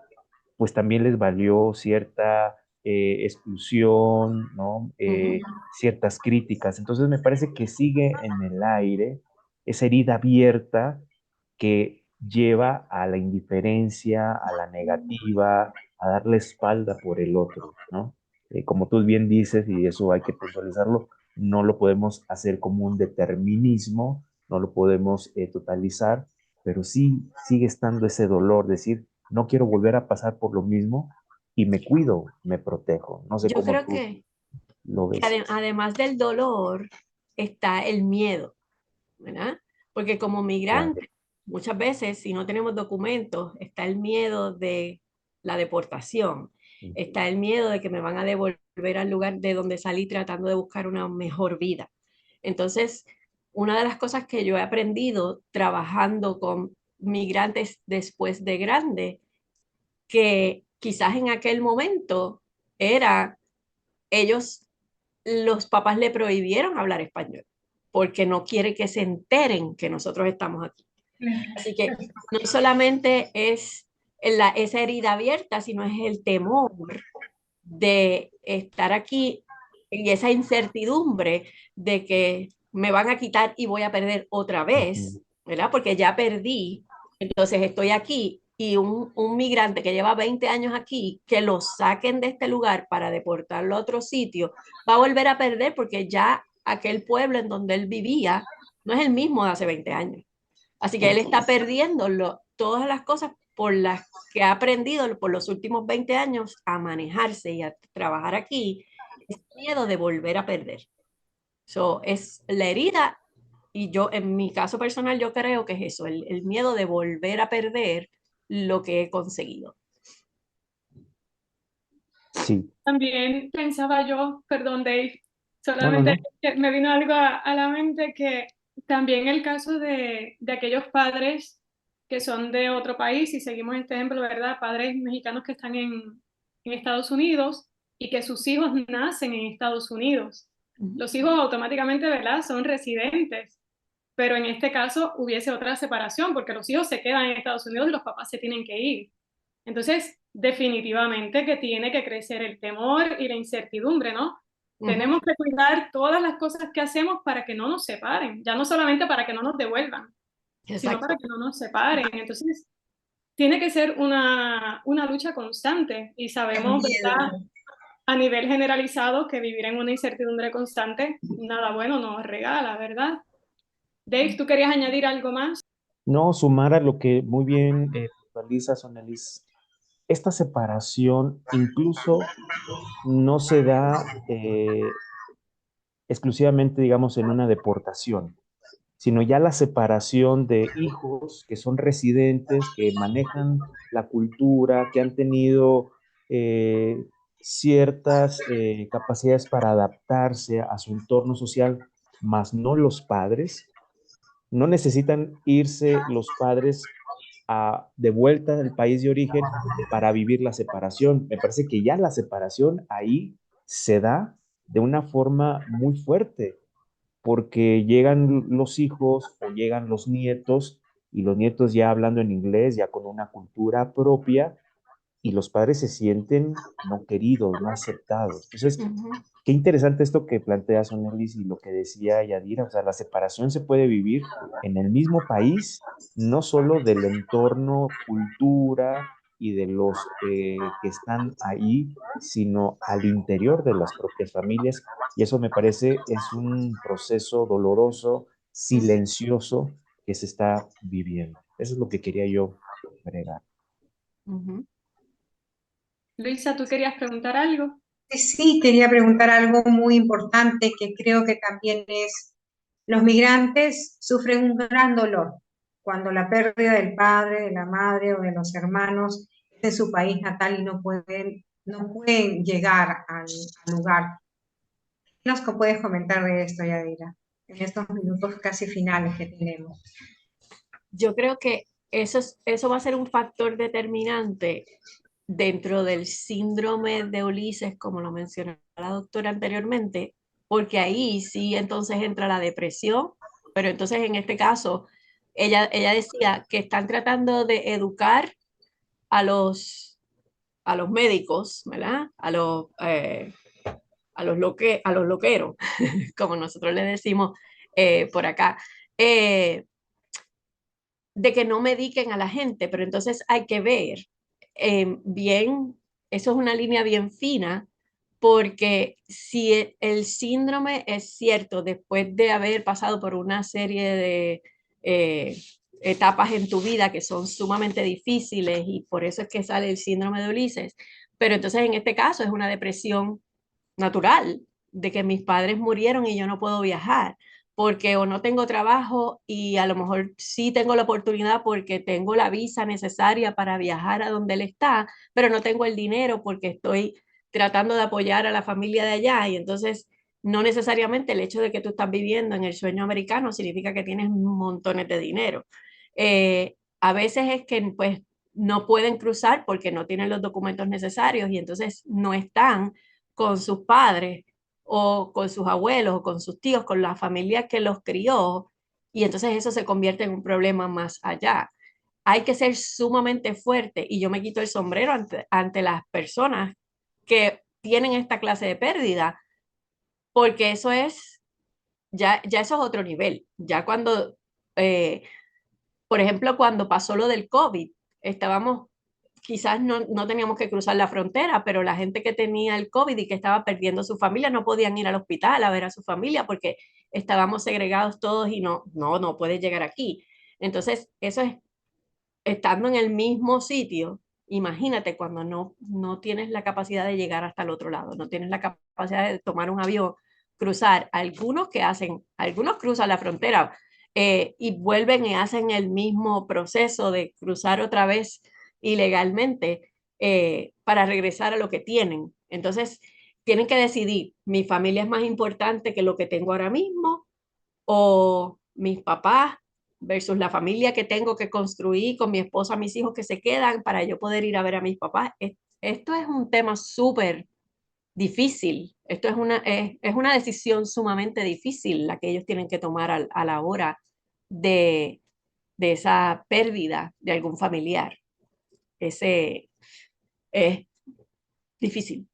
pues también les valió cierta exclusión, ¿no? Ciertas críticas. Entonces me parece que sigue en el aire esa herida abierta que lleva a la indiferencia, a la negativa, a darle espalda por el otro, ¿no? Como tú bien dices, y eso hay que puntualizarlo, no lo podemos hacer como un determinismo, no lo podemos totalizar, pero sí sigue estando ese dolor, decir, no quiero volver a pasar por lo mismo y me cuido, me protejo. No sé Yo cómo creo tú lo que ves. además del dolor está el miedo, ¿verdad? Porque como Claro. migrante, muchas veces si no tenemos documentos, está el miedo de la deportación, está el miedo de que me van a devolver al lugar de donde salí tratando de buscar una mejor vida. Entonces, una de las cosas que yo he aprendido trabajando con migrantes después de grande, que quizás en aquel momento era, ellos, los papás le prohibieron hablar español porque no quiere que se enteren que nosotros estamos aquí. Así que no solamente es esa herida abierta, sino es el temor de estar aquí y esa incertidumbre de que me van a quitar y voy a perder otra vez, ¿verdad? Porque ya perdí, entonces estoy aquí y un migrante que lleva 20 años aquí, que lo saquen de este lugar para deportarlo a otro sitio, va a volver a perder porque ya aquel pueblo en donde él vivía no es el mismo de hace 20 años. Así que él está perdiendo todas las cosas por las que ha aprendido por los últimos 20 años a manejarse y a trabajar aquí, es miedo de volver a perder. Es la herida y yo, en mi caso personal, yo creo que es eso, el miedo de volver a perder lo que he conseguido. Sí. También pensaba yo, perdón Dave, No, no, solamente no. que me vino algo a la mente que también el caso de aquellos padres que son de otro país, y seguimos este ejemplo, ¿verdad? Padres mexicanos que están en Estados Unidos y que sus hijos nacen en Estados Unidos. Los hijos automáticamente, ¿verdad? Son residentes, pero en este caso hubiese otra separación porque los hijos se quedan en Estados Unidos y los papás se tienen que ir. Entonces, definitivamente que tiene que crecer el temor y la incertidumbre, ¿no? Tenemos que cuidar todas las cosas que hacemos para que no nos separen, ya no solamente para que no nos devuelvan, sino Exacto. para que no nos separen. Entonces, tiene que ser una lucha constante y sabemos, ¿verdad? A nivel generalizado que vivir en una incertidumbre constante, nada bueno nos regala, ¿verdad? Dave, ¿tú querías añadir algo más? No, sumar a lo que muy bien puntualiza Sonelis, esta separación incluso no se da exclusivamente, digamos, en una deportación, sino ya la separación de hijos que son residentes, que manejan la cultura, que han tenido ciertas capacidades para adaptarse a su entorno social, más no los padres. No necesitan irse los padres de vuelta al país de origen para vivir la separación. Me parece que ya la separación ahí se da de una forma muy fuerte, porque llegan los hijos o llegan los nietos y los nietos ya hablando en inglés, ya con una cultura propia, y los padres se sienten no queridos, no aceptados. Entonces, Ujú. qué interesante esto que plantea Sonelis y lo que decía Yadira, o sea, la separación se puede vivir en el mismo país, no solo del entorno, cultura y de los que están ahí, sino al interior de las propias familias. Y eso me parece es un proceso doloroso, silencioso que se está viviendo. Eso es lo que quería yo agregar. Ujú. Luisa, ¿tú querías preguntar algo? Sí, quería preguntar algo muy importante que creo que también es, los migrantes sufren un gran dolor cuando la pérdida del padre, de la madre o de los hermanos es en su país natal y no pueden llegar al lugar. ¿Qué nos puedes comentar de esto, Yadira, en estos minutos casi finales que tenemos? Yo creo que eso va a ser un factor determinante dentro del síndrome de Ulises, como lo mencionó la doctora anteriormente, porque ahí sí entonces entra la depresión, pero entonces en este caso ella decía que están tratando de educar a los médicos, ¿verdad? A los loqueros, como nosotros le decimos por acá, eh, de que no mediquen a la gente, pero entonces hay que ver bien, eso es una línea bien fina, porque si el síndrome es cierto después de haber pasado por una serie de etapas en tu vida que son sumamente difíciles y por eso es que sale el síndrome de Ulises, pero entonces en este caso es una depresión natural de que mis padres murieron y yo no puedo viajar porque o no tengo trabajo y a lo mejor sí tengo la oportunidad porque tengo la visa necesaria para viajar a donde él está, pero no tengo el dinero porque estoy tratando de apoyar a la familia de allá y entonces no necesariamente el hecho de que tú estás viviendo en el sueño americano significa que tienes montones de dinero. A veces es que pues no pueden cruzar porque no tienen los documentos necesarios y entonces no están con sus padres o con sus abuelos o con sus tíos, con la familia que los crió, y entonces eso se convierte en un problema más allá. Hay que ser sumamente fuerte y yo me quito el sombrero ante las personas que tienen esta clase de pérdida, porque eso es, ya eso es otro nivel. Ya cuando, eh, por ejemplo, cuando pasó lo del COVID, estábamos quizás no teníamos que cruzar la frontera, pero la gente que tenía el COVID y que estaba perdiendo su familia no podían ir al hospital a ver a su familia porque estábamos segregados todos y no puedes llegar aquí. Entonces, eso es estando en el mismo sitio. Imagínate cuando no tienes la capacidad de llegar hasta el otro lado, no tienes la capacidad de tomar un avión, cruzar. Algunos cruzan la frontera y vuelven y hacen el mismo proceso de cruzar otra vez ilegalmente para regresar a lo que tienen. Entonces, tienen que decidir, mi familia es más importante que lo que tengo ahora mismo o mis papás versus la familia que tengo que construir con mi esposa, mis hijos que se quedan para yo poder ir a ver a mis papás. Esto es un tema súper difícil. Esto es una decisión sumamente difícil la que ellos tienen que tomar a la hora de, de esa pérdida de algún familiar. Ese es difícil.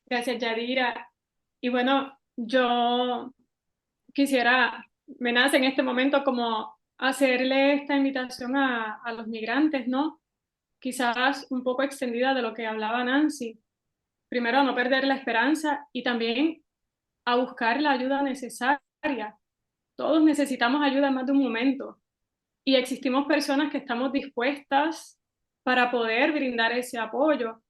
Gracias, Yadira. Y bueno, yo quisiera, me nace en este momento como hacerle esta invitación a los migrantes, ¿no? Quizás un poco extendida de lo que hablaba Nancy. Primero, a no perder la esperanza y también a buscar la ayuda necesaria. Todos necesitamos ayuda en más de un momento y existimos personas que estamos dispuestas para poder brindar ese apoyo.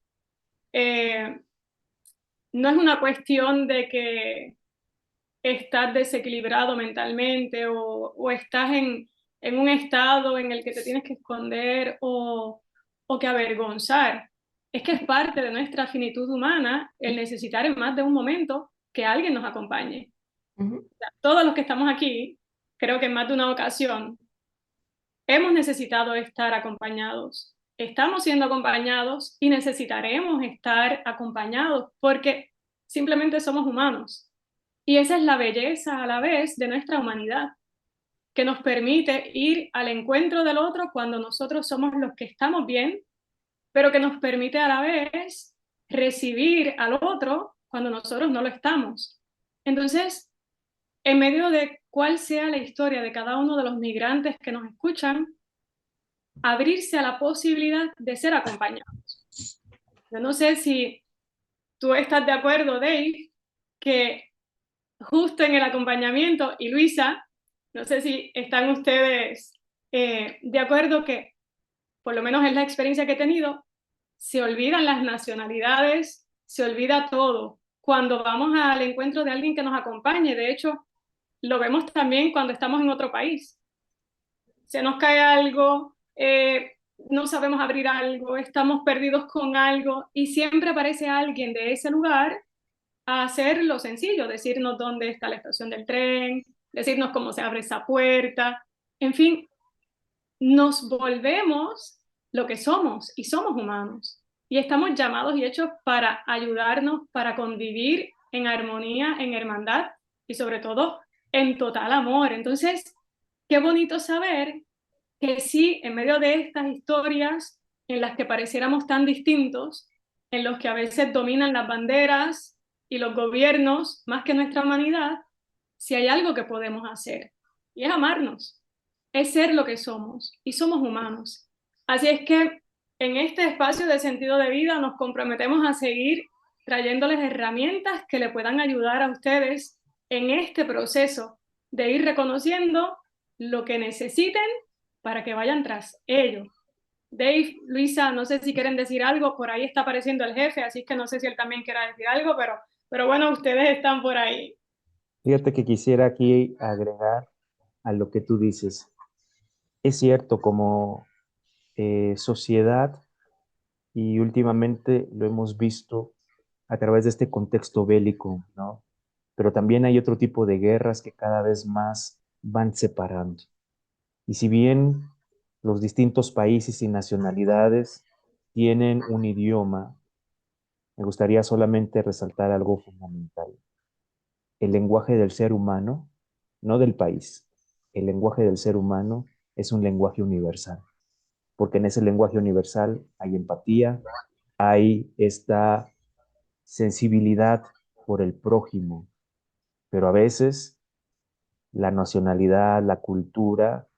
No es una cuestión de que estás desequilibrado mentalmente o estás en un estado en el que te tienes que esconder o que avergonzar. Es que es parte de nuestra finitud humana el necesitar en más de un momento que alguien nos acompañe. Ujú. O sea, todos los que estamos aquí, creo que en más de una ocasión, hemos necesitado estar acompañados. Estamos siendo acompañados y necesitaremos estar acompañados porque simplemente somos humanos. Y esa es la belleza a la vez de nuestra humanidad, que nos permite ir al encuentro del otro cuando nosotros somos los que estamos bien, pero que nos permite a la vez recibir al otro cuando nosotros no lo estamos. Entonces, en medio de cuál sea la historia de cada uno de los migrantes que nos escuchan, abrirse a la posibilidad de ser acompañados. Yo no sé si tú estás de acuerdo, Dave, que justo en el acompañamiento, y Luisa, no sé si están ustedes de acuerdo que, por lo menos es la experiencia que he tenido, se olvidan las nacionalidades, se olvida todo. Cuando vamos al encuentro de alguien que nos acompañe, de hecho, lo vemos también cuando estamos en otro país. Se nos cae algo, no sabemos abrir algo, estamos perdidos con algo y siempre aparece alguien de ese lugar a hacer lo sencillo, decirnos dónde está la estación del tren, decirnos cómo se abre esa puerta, en fin, nos volvemos lo que somos y somos humanos y estamos llamados y hechos para ayudarnos, para convivir en armonía, en hermandad y sobre todo en total amor. Entonces, qué bonito saber que sí, en medio de estas historias en las que pareciéramos tan distintos, en los que a veces dominan las banderas y los gobiernos más que nuestra humanidad, si hay algo que podemos hacer, y es amarnos, es ser lo que somos, y somos humanos. Así es que en este espacio de sentido de vida nos comprometemos a seguir trayéndoles herramientas que le puedan ayudar a ustedes en este proceso de ir reconociendo lo que necesiten para que vayan tras ello. Dave, Luisa, no sé si quieren decir algo, por ahí está apareciendo el jefe, así que no sé si él también quiera decir algo, pero bueno, ustedes están por ahí. Fíjate que quisiera aquí agregar a lo que tú dices. Es cierto, como sociedad, y últimamente lo hemos visto a través de este contexto bélico, ¿no? Pero también hay otro tipo de guerras que cada vez más van separando. Y si bien los distintos países y nacionalidades tienen un idioma, me gustaría solamente resaltar algo fundamental. El lenguaje del ser humano, no del país, el lenguaje del ser humano es un lenguaje universal, porque en ese lenguaje universal hay empatía, hay esta sensibilidad por el prójimo, pero a veces la nacionalidad, la cultura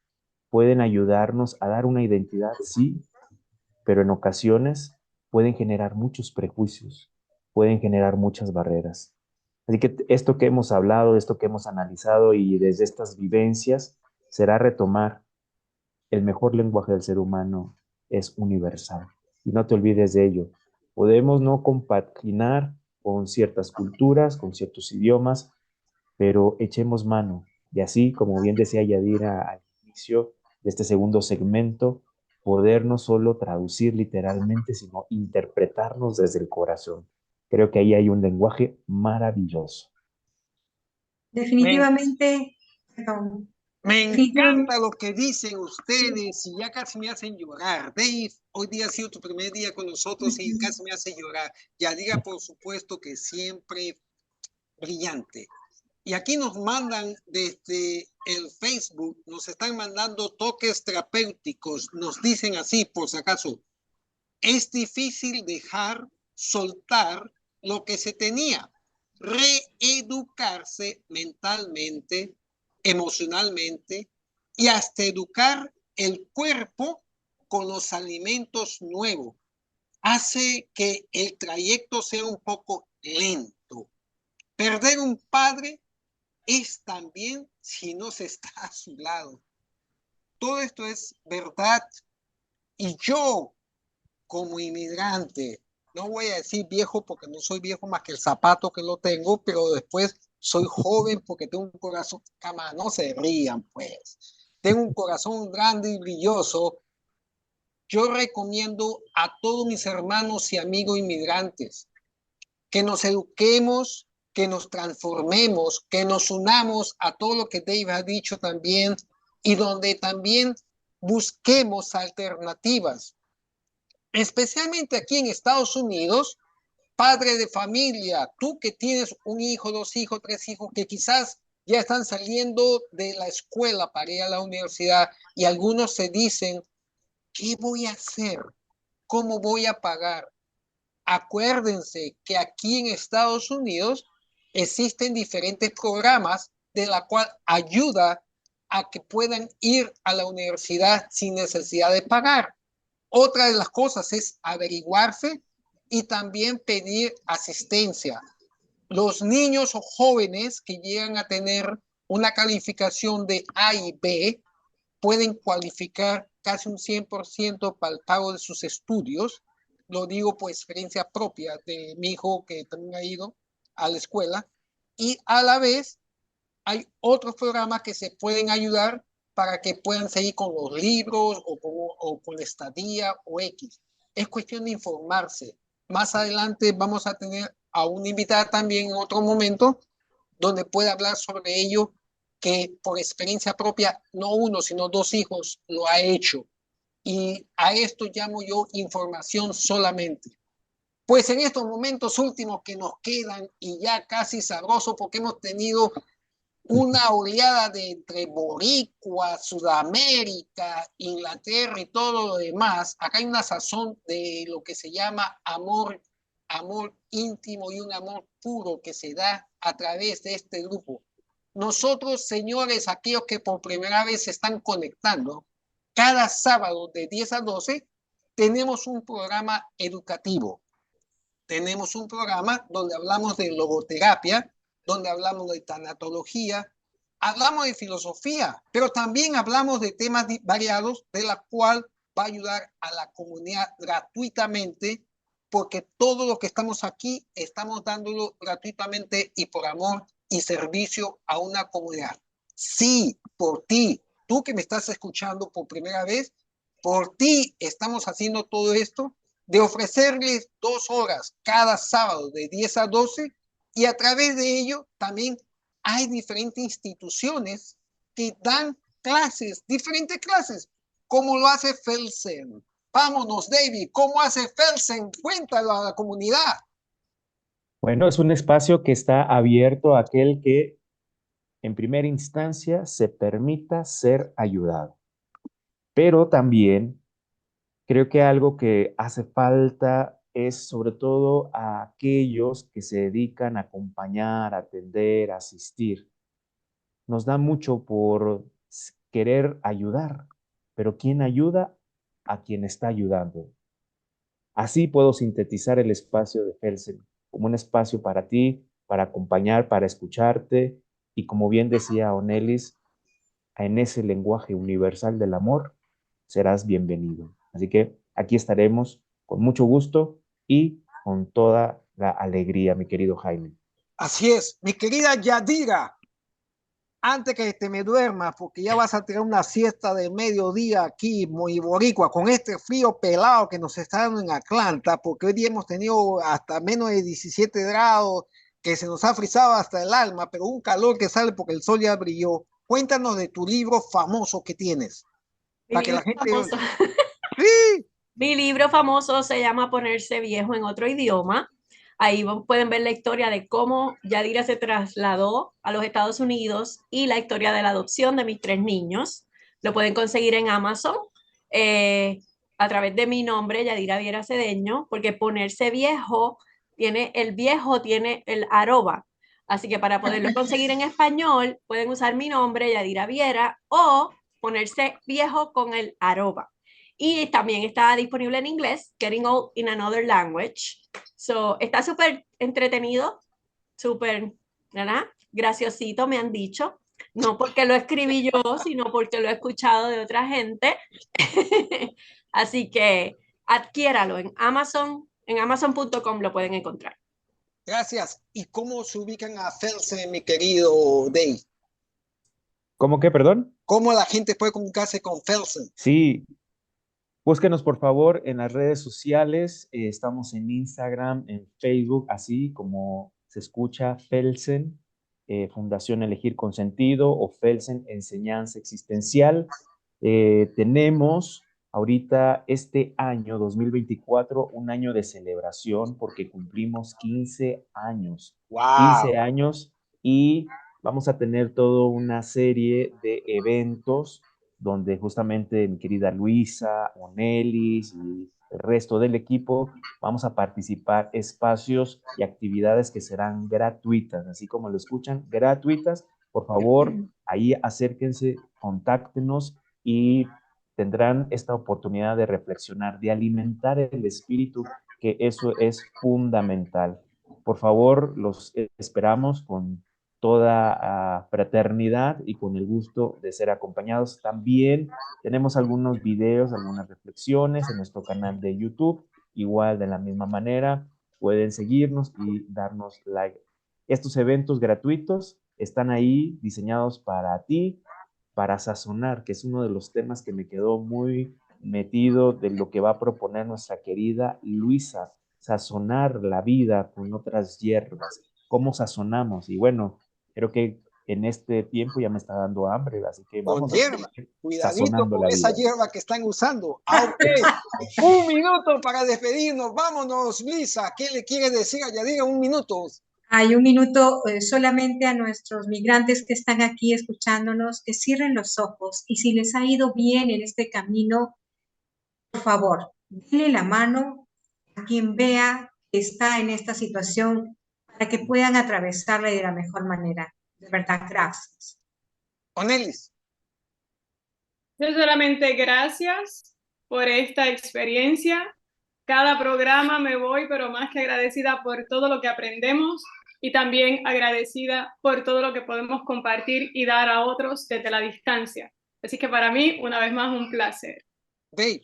pueden ayudarnos a dar una identidad, sí, pero en ocasiones pueden generar muchos prejuicios, pueden generar muchas barreras. Así que esto que hemos hablado, esto que hemos analizado y desde estas vivencias será retomar el mejor lenguaje del ser humano es universal. Y no te olvides de ello. Podemos no compaginar con ciertas culturas, con ciertos idiomas, pero echemos mano. Y así, como bien decía Yadira al inicio de este segundo segmento, poder no solo traducir literalmente, sino interpretarnos desde el corazón. Creo que ahí hay un lenguaje maravilloso. Me, Definitivamente, perdón, me definitivamente, encanta lo que dicen ustedes y ya casi me hacen llorar. Dave, hoy día ha sido tu primer día con nosotros y casi me hace llorar. Yadira, por supuesto que siempre brillante. Y aquí nos mandan desde el Facebook, nos están mandando toques terapéuticos, nos dicen así, por si acaso, es difícil dejar, soltar lo que se tenía, reeducarse mentalmente, emocionalmente y hasta educar el cuerpo con los alimentos nuevos. Hace que el trayecto sea un poco lento. Perder un padre es también si no se está a su lado. todo esto es verdad. Y yo, como inmigrante, no voy a decir viejo porque no soy viejo más que el zapato que lo tengo, pero después soy joven porque tengo un corazón, cama, no se rían pues, tengo un corazón grande y brilloso. Yo recomiendo a todos mis hermanos y amigos inmigrantes que nos eduquemos, que nos transformemos, que nos unamos a todo lo que Dave ha dicho también, y donde también busquemos alternativas, especialmente aquí en Estados Unidos. Padre de familia, tú que tienes un hijo, dos hijos, tres hijos, que quizás ya están saliendo de la escuela para ir a la universidad, y algunos se dicen, ¿qué voy a hacer? ¿Cómo voy a pagar? Acuérdense que aquí en Estados Unidos existen diferentes programas de la cual ayuda a que puedan ir a la universidad sin necesidad de pagar. Otra de las cosas es averiguarse y también pedir asistencia. Los niños o jóvenes que llegan a tener una calificación de A y B pueden cualificar casi un 100% para el pago de sus estudios. Lo digo por experiencia propia de mi hijo que también ha ido a la escuela. Y a la vez hay otros programas que se pueden ayudar para que puedan seguir con los libros o con la estadía o X. Es cuestión de informarse. Más adelante vamos a tener a una invitada también en otro momento donde puede hablar sobre ello, que por experiencia propia, no uno, sino dos hijos lo ha hecho. Y a esto llamo yo información solamente. Pues en estos momentos últimos que nos quedan y ya casi sabroso porque hemos tenido una oleada de entre Boricua, Sudamérica, Inglaterra y todo lo demás, acá hay una sazón de lo que se llama amor, amor íntimo y un amor puro que se da a través de este grupo. Nosotros, señores, aquellos que por primera vez se están conectando, cada sábado de 10 a 12 tenemos un programa educativo. Tenemos un programa donde hablamos de logoterapia, donde hablamos de tanatología, hablamos de filosofía, pero también hablamos de temas variados, de la cual va a ayudar a la comunidad gratuitamente, porque todo lo que estamos aquí estamos dándolo gratuitamente y por amor y servicio a una comunidad. Sí, por ti, tú que me estás escuchando por primera vez, por ti estamos haciendo todo esto, de ofrecerles 2 horas cada sábado de 10 a 12, y a través de ello también hay diferentes instituciones que dan clases, diferentes clases, como lo hace Felsen. Vámonos, David, ¿cómo hace Felsen? Cuéntalo a la comunidad. Bueno, es un espacio que está abierto a aquel que en primera instancia se permita ser ayudado. Pero también creo que algo que hace falta es sobre todo a aquellos que se dedican a acompañar, a atender, a asistir. Nos da mucho por querer ayudar, pero ¿quién ayuda? A quien está ayudando. Así puedo sintetizar el espacio de Felsen como un espacio para ti, para acompañar, para escucharte y como bien decía Onelis, en ese lenguaje universal del amor serás bienvenido. Así que aquí estaremos con mucho gusto y con toda la alegría, mi querido Jaime. Así es, mi querida Yadira, antes que te me duermas, porque ya vas a tener una siesta de mediodía aquí, muy boricua, con este frío pelado que nos está dando en Atlanta, porque hoy día hemos tenido hasta menos de 17 grados, que se nos ha frizado hasta el alma, pero un calor que sale porque el sol ya brilló. Cuéntanos de tu libro famoso que tienes. Para que la gente... Sí. Mi libro famoso se llama Ponerse viejo en otro idioma. Ahí pueden ver la historia de cómo Yadira se trasladó a los Estados Unidos y la historia de la adopción de mis 3 niños. Lo pueden conseguir en Amazon a través de mi nombre, Yadira Viera Cedeño, porque ponerse viejo tiene el arroba. Así que para poderlo conseguir en español, pueden usar mi nombre, Yadira Viera, o ponerse viejo con el arroba. Y también está disponible en inglés, Getting Old in Another Language. So, está súper entretenido, súper, ¿verdad? Graciosito, me han dicho. No porque lo escribí yo, sino porque lo he escuchado de otra gente. Así que adquiéralo en amazon.com lo pueden encontrar. Gracias. ¿Y cómo se ubican a Felsen, mi querido Dave? ¿Cómo que, perdón? ¿Cómo la gente puede comunicarse con Felsen? Sí, búsquenos por favor en las redes sociales. Estamos en Instagram, en Facebook, así como se escucha Felsen, Fundación Elegir con Sentido o Felsen Enseñanza Existencial. Tenemos ahorita este año 2024 un año de celebración porque cumplimos 15 años. Wow. 15 años y vamos a tener toda una serie de eventos donde justamente mi querida Luisa, Onelis y el resto del equipo vamos a participar espacios y actividades que serán gratuitas, así como lo escuchan, gratuitas. Por favor, ahí acérquense, contáctenos y tendrán esta oportunidad de reflexionar, de alimentar el espíritu, que eso es fundamental. Por favor, los esperamos con toda fraternidad y con el gusto de ser acompañados. También tenemos algunos videos, algunas reflexiones en nuestro canal de YouTube. Igual de la misma manera, pueden seguirnos y darnos like. Estos eventos gratuitos están ahí diseñados para ti, para sazonar, que es uno de los temas que me quedó muy metido de lo que va a proponer nuestra querida Luisa, sazonar la vida con otras hierbas. ¿Cómo sazonamos? Y bueno, creo que en este tiempo ya me está dando hambre, así que vamos con hierba. Cuidadito con esa hierba que están usando. Un minuto para despedirnos. Vámonos, Lisa. ¿Qué le quiere decir a Yadira? Un minuto. Hay un minuto solamente a nuestros migrantes que están aquí escuchándonos, que cierren los ojos y si les ha ido bien en este camino, por favor, denle la mano a quien vea que está en esta situación para que puedan atravesarla de la mejor manera. De verdad, gracias. Onelis. Yo solamente gracias por esta experiencia. Cada programa me voy, pero más que agradecida por todo lo que aprendemos y también agradecida por todo lo que podemos compartir y dar a otros desde la distancia. Así que para mí, una vez más, un placer. Dave.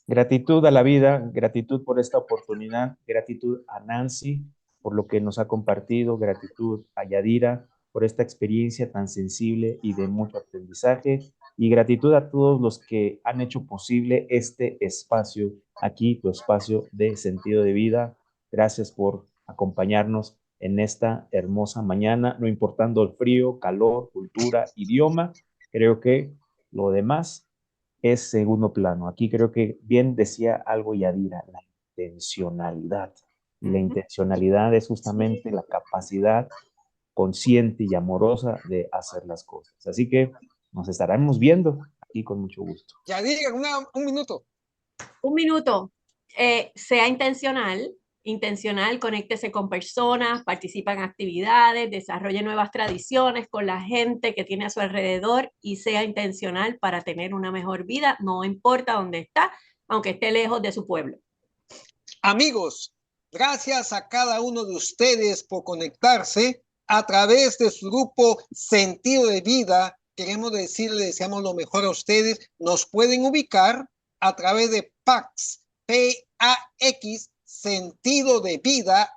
Gratitud a la vida, gratitud por esta oportunidad, gratitud a Nancy por lo que nos ha compartido, gratitud a Yadira por esta experiencia tan sensible y de mucho aprendizaje, y gratitud a todos los que han hecho posible este espacio, aquí tu espacio de sentido de vida. Gracias por acompañarnos en esta hermosa mañana, no importando el frío, calor, cultura, idioma. Creo que lo demás es segundo plano. Aquí creo que bien decía algo Yadira, la intencionalidad. Y la intencionalidad es justamente la capacidad consciente y amorosa de hacer las cosas. Así que nos estaremos viendo aquí con mucho gusto. Yadira, un minuto. Un minuto. Sea intencional, conéctese con personas, participa en actividades, desarrolle nuevas tradiciones con la gente que tiene a su alrededor y sea intencional para tener una mejor vida, no importa dónde está, aunque esté lejos de su pueblo. Amigos, gracias a cada uno de ustedes por conectarse a través de su grupo Sentido de Vida. Queremos decirles, deseamos lo mejor a ustedes. Nos pueden ubicar a través de PAX, P-A-X, sentido de vida,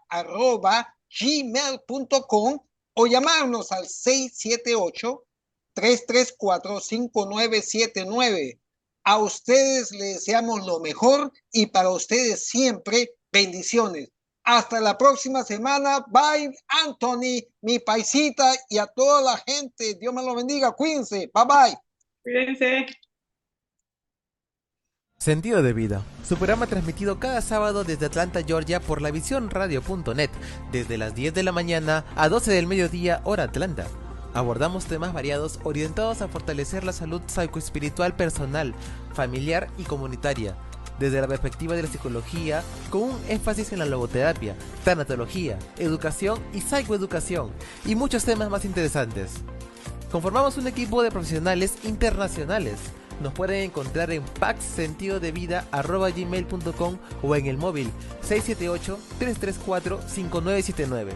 @gmail.com o llamarnos al 678-334-5979. A ustedes les deseamos lo mejor y para ustedes siempre bendiciones. Hasta la próxima semana. Bye, Anthony, mi paisita, y a toda la gente. Dios me lo bendiga. Cuídense. Bye, bye. Cuídense. Sentido de Vida, su programa transmitido cada sábado desde Atlanta, Georgia por la visiónradio.net, desde las 10 de la mañana a 12 del mediodía, hora Atlanta. Abordamos temas variados orientados a fortalecer la salud psicoespiritual personal, familiar y comunitaria, desde la perspectiva de la psicología, con un énfasis en la logoterapia, tanatología, educación y psicoeducación, y muchos temas más interesantes. Conformamos un equipo de profesionales internacionales. Nos pueden encontrar en paxsentidodevida@gmail.com o en el móvil 678-334-5979.